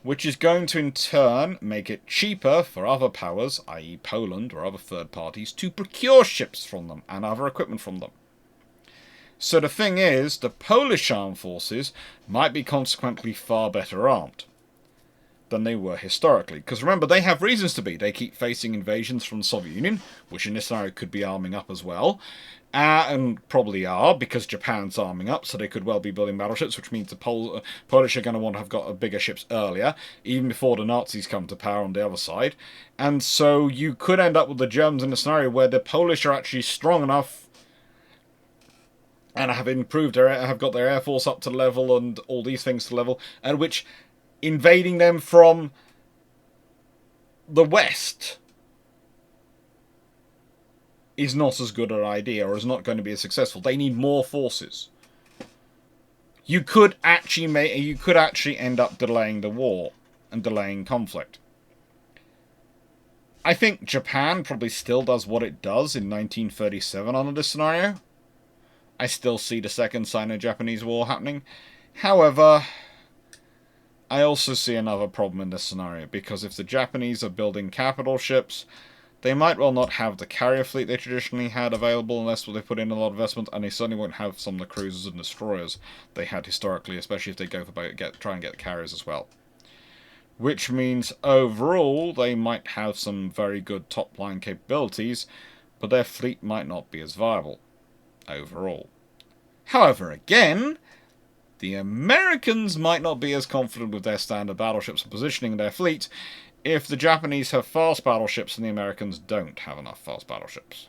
which is going to in turn make it cheaper for other powers, i.e. Poland or other third parties, to procure ships from them and other equipment from them. So the thing is, the Polish armed forces might be consequently far better armed than they were historically. Because remember, they have reasons to be. They keep facing invasions from the Soviet Union, which in this scenario could be arming up as well. And probably are, because Japan's arming up, so they could well be building battleships, which means the Polish are going to want to have got bigger ships earlier, even before the Nazis come to power on the other side. And so you could end up with the Germans in a scenario where the Polish are actually strong enough and have got their air force up to level and all these things to level, and which invading them from the west is not as good an idea, or is not going to be as successful. They need more forces. You could actually end up delaying the war and delaying conflict. I think Japan probably still does what it does in 1937 under this scenario. I still see the Second Sino-Japanese War happening. However, I also see another problem in this scenario, because if the Japanese are building capital ships, they might well not have the carrier fleet they traditionally had available unless they put in a lot of investment, and they certainly won't have some of the cruisers and destroyers they had historically, especially if they go for try and get the carriers as well. Which means overall they might have some very good top-line capabilities, but their fleet might not be as viable overall. However, again, the Americans might not be as confident with their standard battleships and positioning their fleet if the Japanese have fast battleships and the Americans don't have enough fast battleships.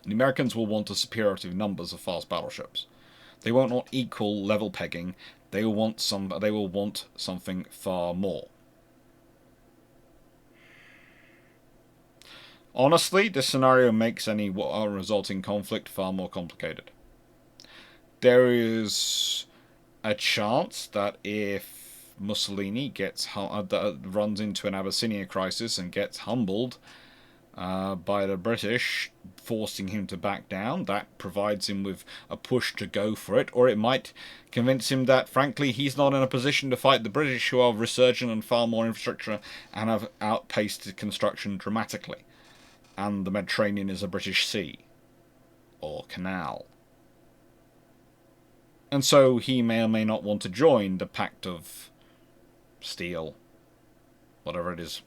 The Americans will want a superiority of numbers of fast battleships. They won't want equal level pegging. They will want something far more. Honestly, this scenario makes any resulting conflict far more complicated. There is a chance that if Mussolini runs into an Abyssinia crisis and gets humbled by the British, forcing him to back down, that provides him with a push to go for it, or it might convince him that, frankly, he's not in a position to fight the British, who are resurgent and far more infrastructure and have outpaced the construction dramatically. And the Mediterranean is a British sea or canal. And so he may or may not want to join the Pact of Steel, whatever it is.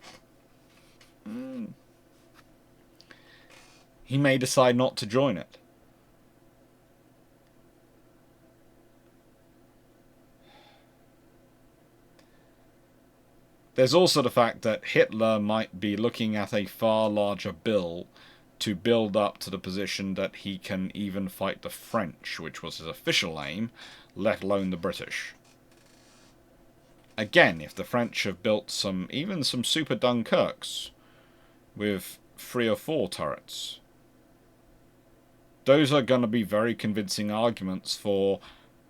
He may decide not to join it. There's also the fact that Hitler might be looking at a far larger bill to build up to the position that he can even fight the French, which was his official aim, let alone the British. Again, if the French have built even some super Dunkirks with 3 or 4 turrets, those are going to be very convincing arguments for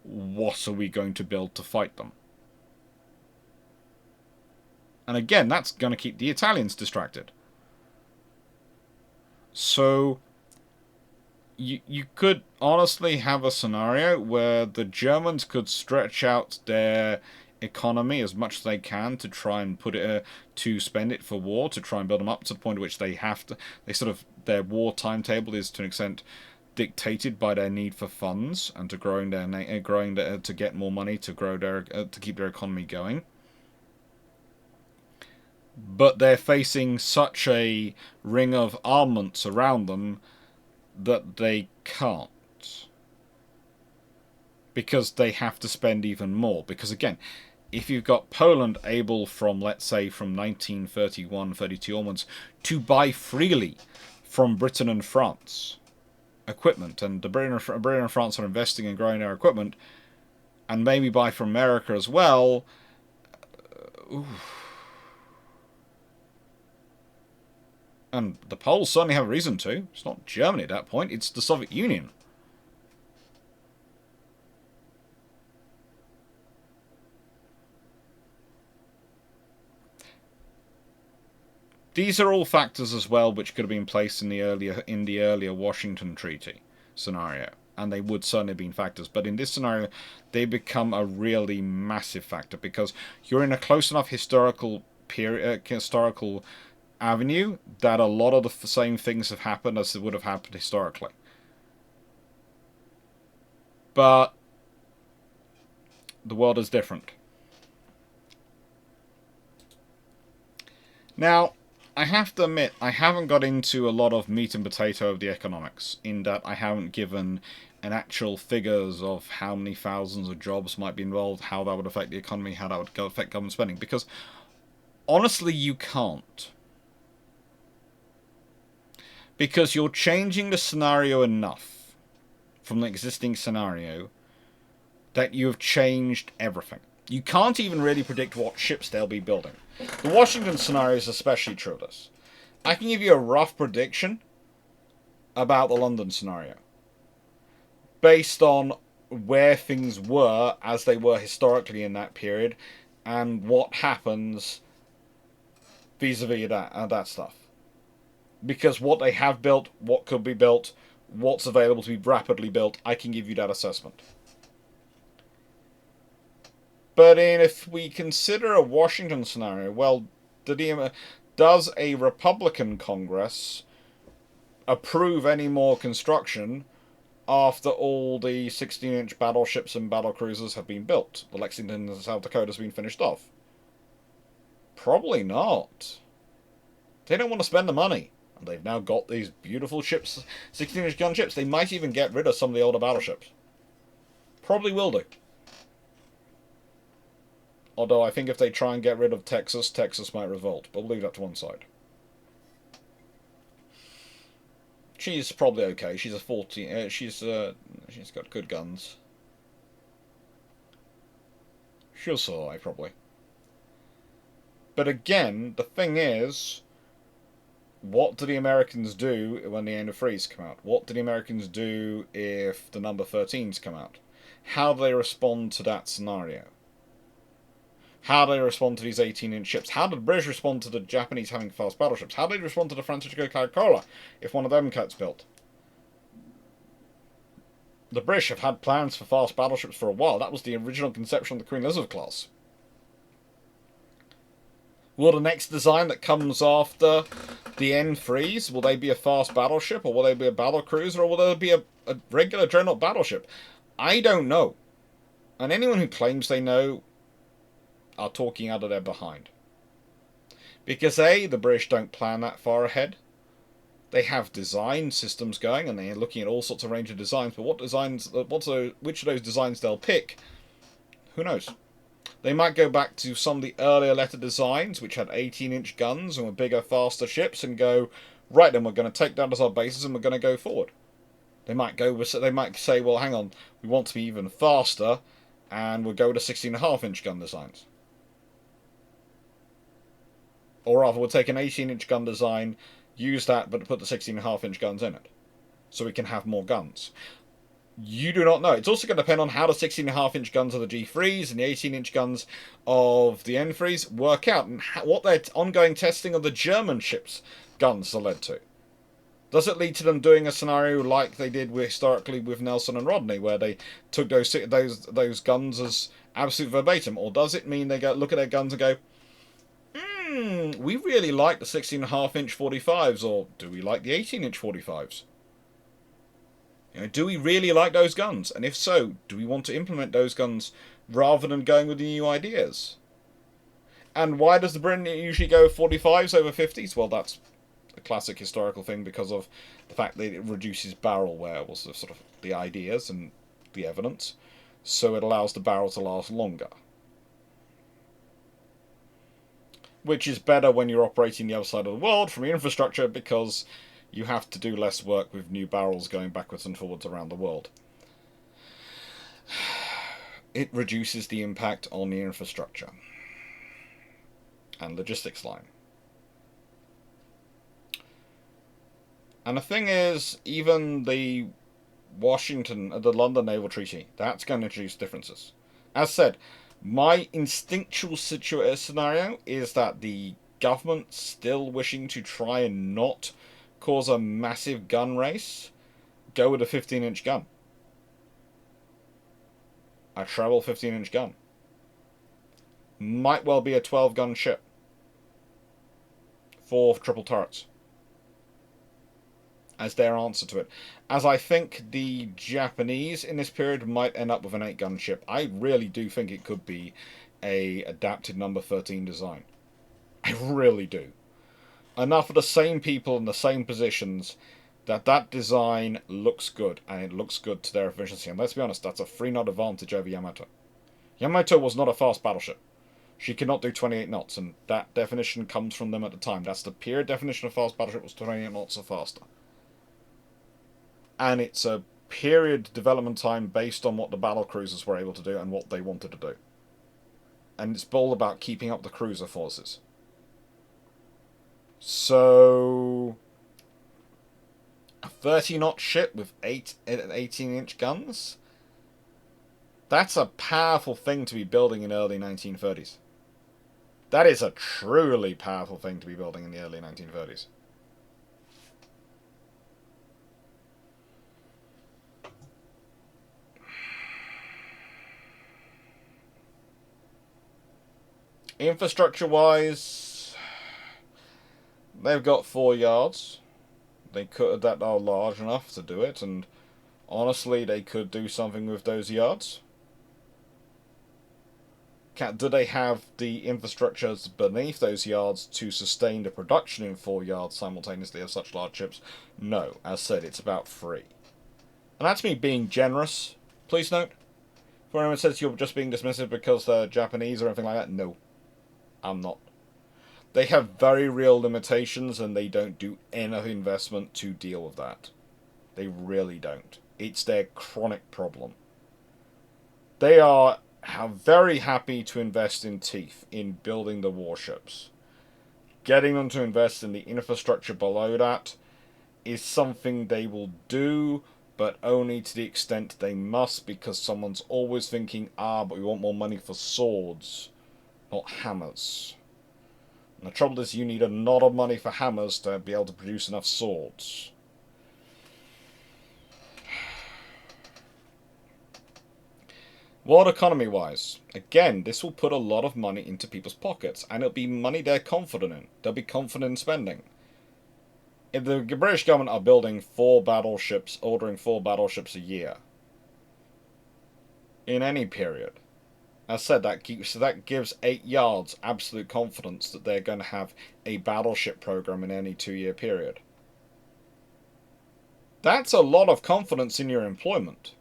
what are we going to build to fight them. And again, that's going to keep the Italians distracted. So you could honestly have a scenario where the Germans could stretch out their economy as much as they can to try and to spend it for war, to try and build them up to the point at which they have to. Their war timetable is to an extent dictated by their need for funds and to to get more money to keep their economy going. But they're facing such a ring of armaments around them that they can't. Because they have to spend even more. Because again, if you've got Poland able from, let's say, from 1931-32 onwards, to buy freely from Britain and France equipment, and Britain and France are investing in growing their equipment, and maybe buy from America as well, and the Poles certainly have a reason to. It's not Germany at that point, it's the Soviet Union. These are all factors as well which could have been placed in the earlier Washington Treaty scenario, and they would certainly have been factors. But in this scenario, they become a really massive factor because you're in a close enough historical avenue that a lot of the same things have happened as would have happened historically. But the world is different. Now, I have to admit, I haven't got into a lot of meat and potato of the economics, in that I haven't given an actual figures of how many thousands of jobs might be involved, how that would affect the economy, how that would affect government spending, because honestly you can't. Because you're changing the scenario enough from the existing scenario that you have changed everything. You can't even really predict what ships they'll be building. The Washington scenario is especially true of this. I can give you a rough prediction about the London scenario, based on where things were as they were historically in that period, and what happens vis-a-vis that stuff. Because what they have built, what could be built, what's available to be rapidly built, I can give you that assessment. But if we consider a Washington scenario, well, does a Republican Congress approve any more construction after all the 16-inch battleships and battlecruisers have been built? The Lexington in South Dakota has been finished off. Probably not. They don't want to spend the money. And they've now got these beautiful ships, 16-inch gun ships. They might even get rid of some of the older battleships. Probably will do. Although I think if they try and get rid of Texas, Texas might revolt. But we'll leave that to one side. She's probably okay. She's a 14. She's got good guns. She'll survive probably. But again, the thing is, what do the Americans do when the antifreeze come out? What do the Americans do if the number 13s come out? How do they respond to that scenario? How do they respond to these 18-inch ships? How did the British respond to the Japanese having fast battleships? How do they respond to the Francisco Caracola if one of them gets built? The British have had plans for fast battleships for a while. That was the original conception of the Queen Elizabeth class. Will the next design that comes after the N3s, will they be a fast battleship, or will they be a battle cruiser, or will they be a regular dreadnought battleship? I don't know. And anyone who claims they know are talking out of their behind. Because A, the British don't plan that far ahead. They have design systems going, and they're looking at all sorts of range of designs, but which of those designs they'll pick, who knows? They might go back to some of the earlier letter designs, which had 18-inch guns and were bigger, faster ships, and go, right then, we're going to take that as our basis and we're going to go forward. They might say, well, hang on, we want to be even faster, and we'll go to 16.5-inch gun designs. Or rather, we'll take an 18-inch gun design, use that, but put the 16.5-inch guns in it, so we can have more guns. You do not know. It's also going to depend on how the 16.5-inch guns of the G3s and the 18-inch guns of the N3s work out, and what their ongoing testing of the German ships' guns are led to. Does it lead to them doing a scenario like they did historically with Nelson and Rodney, where they took those guns as absolute verbatim, or does it mean they look at their guns and go, we really like the 16.5-inch 45s, or do we like the 18-inch 45s? Do we really like those guns? And if so, do we want to implement those guns rather than going with the new ideas? And why does the Britain usually go 45s over 50s? Well, that's a classic historical thing because of the fact that it reduces barrel wear, was sort of the ideas and the evidence. So it allows the barrel to last longer. Which is better when you're operating the other side of the world from your infrastructure, because you have to do less work with new barrels going backwards and forwards around the world. It reduces the impact on the infrastructure and logistics line. And the thing is, even the London Naval Treaty, that's going to introduce differences. As said, my instinctual scenario is that the government still wishing to try and not cause a massive gun race, go with a 15-inch gun. A treble 15-inch gun. Might well be a 12-gun ship. 4 triple turrets. As their answer to it. As I think the Japanese in this period might end up with an 8-gun ship. I really do think it could be a adapted number 13 design. I really do. Enough of the same people in the same positions that design looks good, and it looks good to their efficiency. And let's be honest, that's a 3-knot advantage over Yamato. Yamato was not a fast battleship. She could not do 28 knots, and that definition comes from them at the time. That's the period definition of fast battleship, was 28 knots or faster. And it's a period development time based on what the battle cruisers were able to do and what they wanted to do. And it's all about keeping up the cruiser forces. So a 30-knot ship with 18-inch guns? That's a powerful thing to be building in early 1930s. That is a truly powerful thing to be building in the early 1930s. Infrastructure-wise, they've got 4 yards. They could, that are large enough to do it, and honestly, they could do something with those yards. Do they have the infrastructures beneath those yards to sustain the production in 4 yards simultaneously of such large ships? No. As said, it's about 3. And that's me being generous, please note. If anyone says you're just being dismissive because they're Japanese or anything like that, no. I'm not. They have very real limitations and they don't do enough investment to deal with that. They really don't. It's their chronic problem. They are very happy to invest in teeth, in building the warships. Getting them to invest in the infrastructure below that is something they will do, but only to the extent they must, because someone's always thinking, but we want more money for swords, not hammers. And the trouble is you need a lot of money for hammers to be able to produce enough swords. World economy-wise, again, this will put a lot of money into people's pockets, and it'll be money they're confident in. They'll be confident in spending. If the British government are building 4 battleships, ordering 4 battleships a year, in any period, as said, that gives 8 yards absolute confidence that they're going to have a battleship program in any 2-year period. That's a lot of confidence in your employment.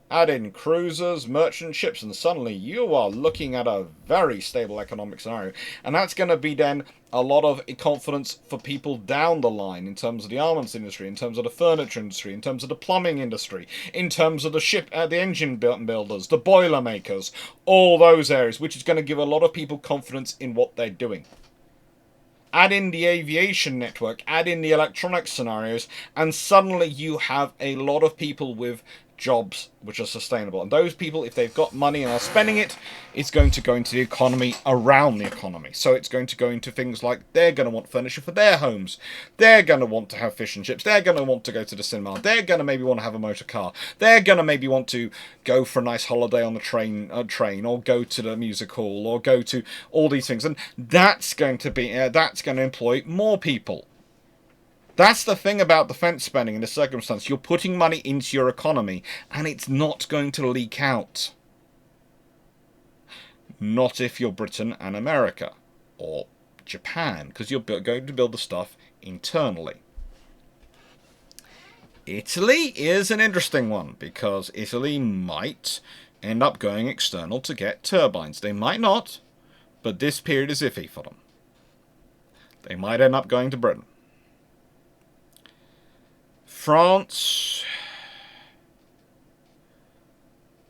Add in cruisers, merchant ships, and suddenly you are looking at a very stable economic scenario. And that's going to be then a lot of confidence for people down the line in terms of the armaments industry, in terms of the furniture industry, in terms of the plumbing industry, in terms of the engine builders, the boiler makers, all those areas, which is going to give a lot of people confidence in what they're doing. Add in the aviation network, add in the electronic scenarios, and suddenly you have a lot of people with jobs which are sustainable. And those people, if they've got money and are spending it, it's going to go into the economy around the economy. So it's going to go into things like they're going to want furniture for their homes. They're going to want to have fish and chips. They're going to want to go to the cinema. They're going to maybe want to have a motor car. They're going to maybe want to go for a nice holiday on the train, or go to the music hall, or go to all these things. And that's going to employ more people. That's the thing about defense spending in this circumstance. You're putting money into your economy, and it's not going to leak out. Not if you're Britain and America, or Japan, because you're going to build the stuff internally. Italy is an interesting one, because Italy might end up going external to get turbines. They might not, but this period is iffy for them. They might end up going to Britain. France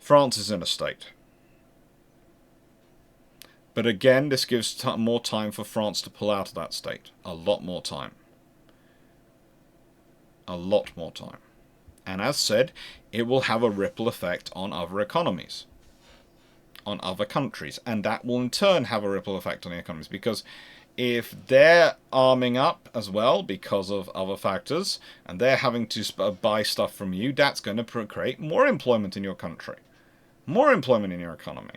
is in a state. But again, this gives more time for France to pull out of that state. A lot more time. A lot more time. And as said, it will have a ripple effect on other economies. On other countries. And that will in turn have a ripple effect on the economies. Because if they're arming up as well because of other factors, and they're having to buy stuff from you, that's going to create more employment in your country. More employment in your economy.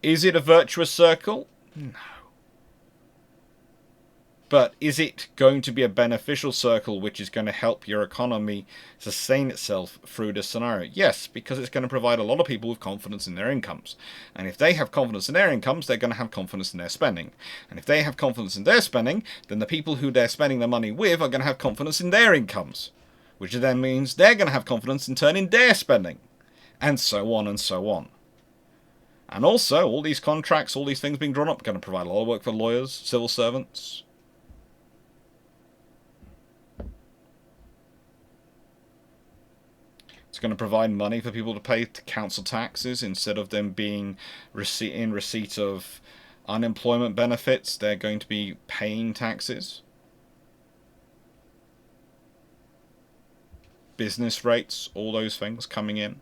Is it a virtuous circle? No. But is it going to be a beneficial circle which is going to help your economy sustain itself through this scenario? Yes, because it's going to provide a lot of people with confidence in their incomes. And if they have confidence in their incomes, they're going to have confidence in their spending. And if they have confidence in their spending, then the people who they're spending their money with are going to have confidence in their incomes. Which then means they're going to have confidence in turn in their spending. And so on and so on. And also, all these contracts, all these things being drawn up, are going to provide a lot of work for lawyers, civil servants. It's going to provide money for people to pay council taxes instead of them being in receipt of unemployment benefits. They're going to be paying taxes. Business rates, all those things coming in.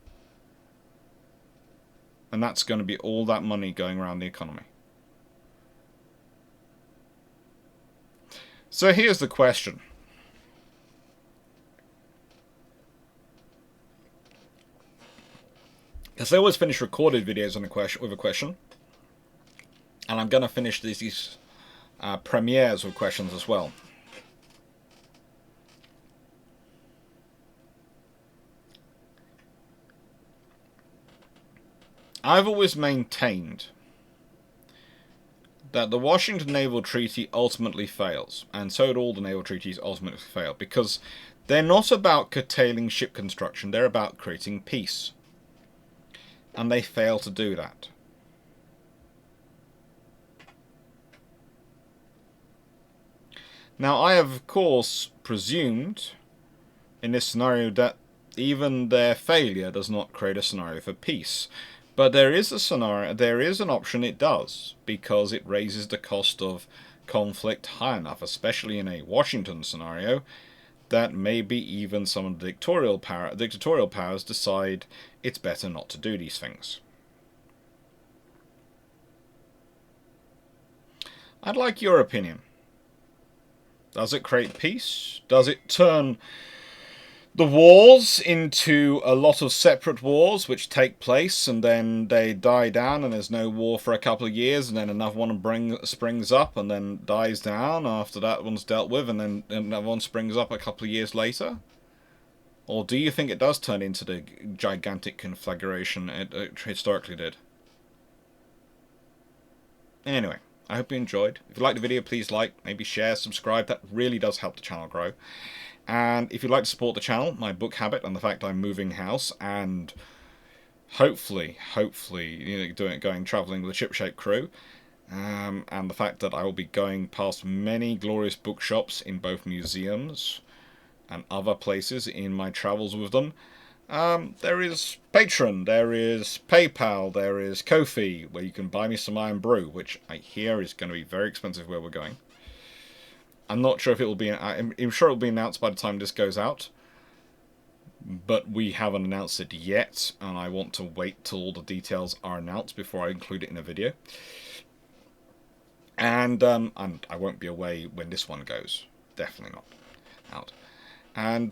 And that's going to be all that money going around the economy. So here's the question. Because I always finish recorded videos on with a question. And I'm going to finish these premieres with questions as well. I've always maintained that the Washington Naval Treaty ultimately fails, and so did all the naval treaties ultimately fail, because they're not about curtailing ship construction, they're about creating peace. And they fail to do that. Now, I have, of course, presumed in this scenario that even their failure does not create a scenario for peace. But there is a scenario, there is an option it does, because it raises the cost of conflict high enough, especially in a Washington scenario, that maybe even some of the dictatorial powers decide it's better not to do these things. I'd like your opinion. Does it create peace? Does it turn the wars into a lot of separate wars which take place and then they die down and there's no war for a couple of years, and then another one springs up and then dies down after that one's dealt with, and then another one springs up a couple of years later? Or do you think it does turn into the gigantic conflagration it historically did? Anyway, I hope you enjoyed. If you liked the video, please like, maybe share, subscribe. That really does help the channel grow. And if you'd like to support the channel, my book habit, and the fact I'm moving house, and hopefully, you know, going travelling with a ship-shape crew, and the fact that I will be going past many glorious bookshops in both museums and other places in my travels with them. There is Patreon, there is PayPal, there is Ko-fi, where you can buy me some Iron Brew, which I hear is going to be very expensive where we're going. I'm not sure if it will be. I'm sure it will be announced by the time this goes out, but we haven't announced it yet, and I want to wait till all the details are announced before I include it in a video. And I won't be away when this one goes. Definitely not out. And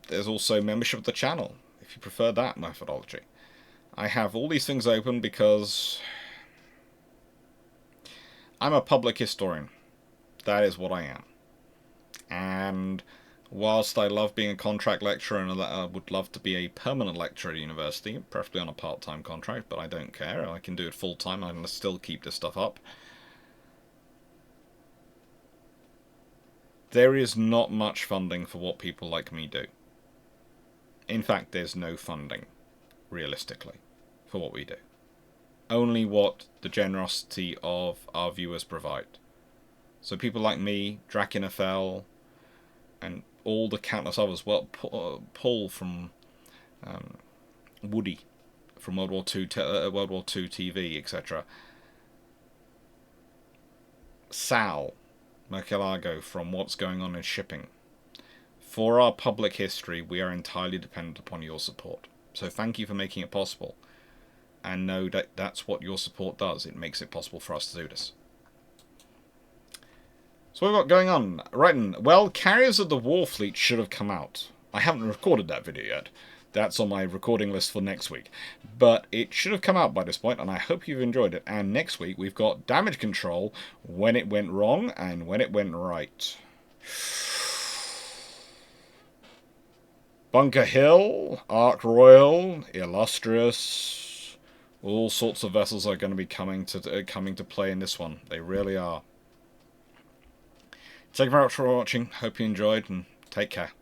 there's also membership of the channel, if you prefer that methodology. I have all these things open because I'm a public historian. That is what I am. And whilst I love being a contract lecturer and I would love to be a permanent lecturer at university, preferably on a part-time contract, but I don't care. I can do it full-time. I'm going to still keep this stuff up. There is not much funding for what people like me do. In fact, there's no funding, realistically, for what we do. Only what the generosity of our viewers provide. So people like me, Drakenafel, and all the countless others, well, Paul from Woody from World War II TV, etc. Sal Mercalago from What's Going On in Shipping. For our public history, we are entirely dependent upon your support. So thank you for making it possible. And know that that's what your support does. It makes it possible for us to do this. So what we've got going on? Right, well, Carriers of the Warfleet should have come out. I haven't recorded that video yet. That's on my recording list for next week. But it should have come out by this point, and I hope you've enjoyed it. And next week, we've got Damage Control, when it went wrong, and when it went right. Bunker Hill, Ark Royal, Illustrious, all sorts of vessels are going to be coming to play in this one. They really are. Thank you very much for watching. Hope you enjoyed, and take care.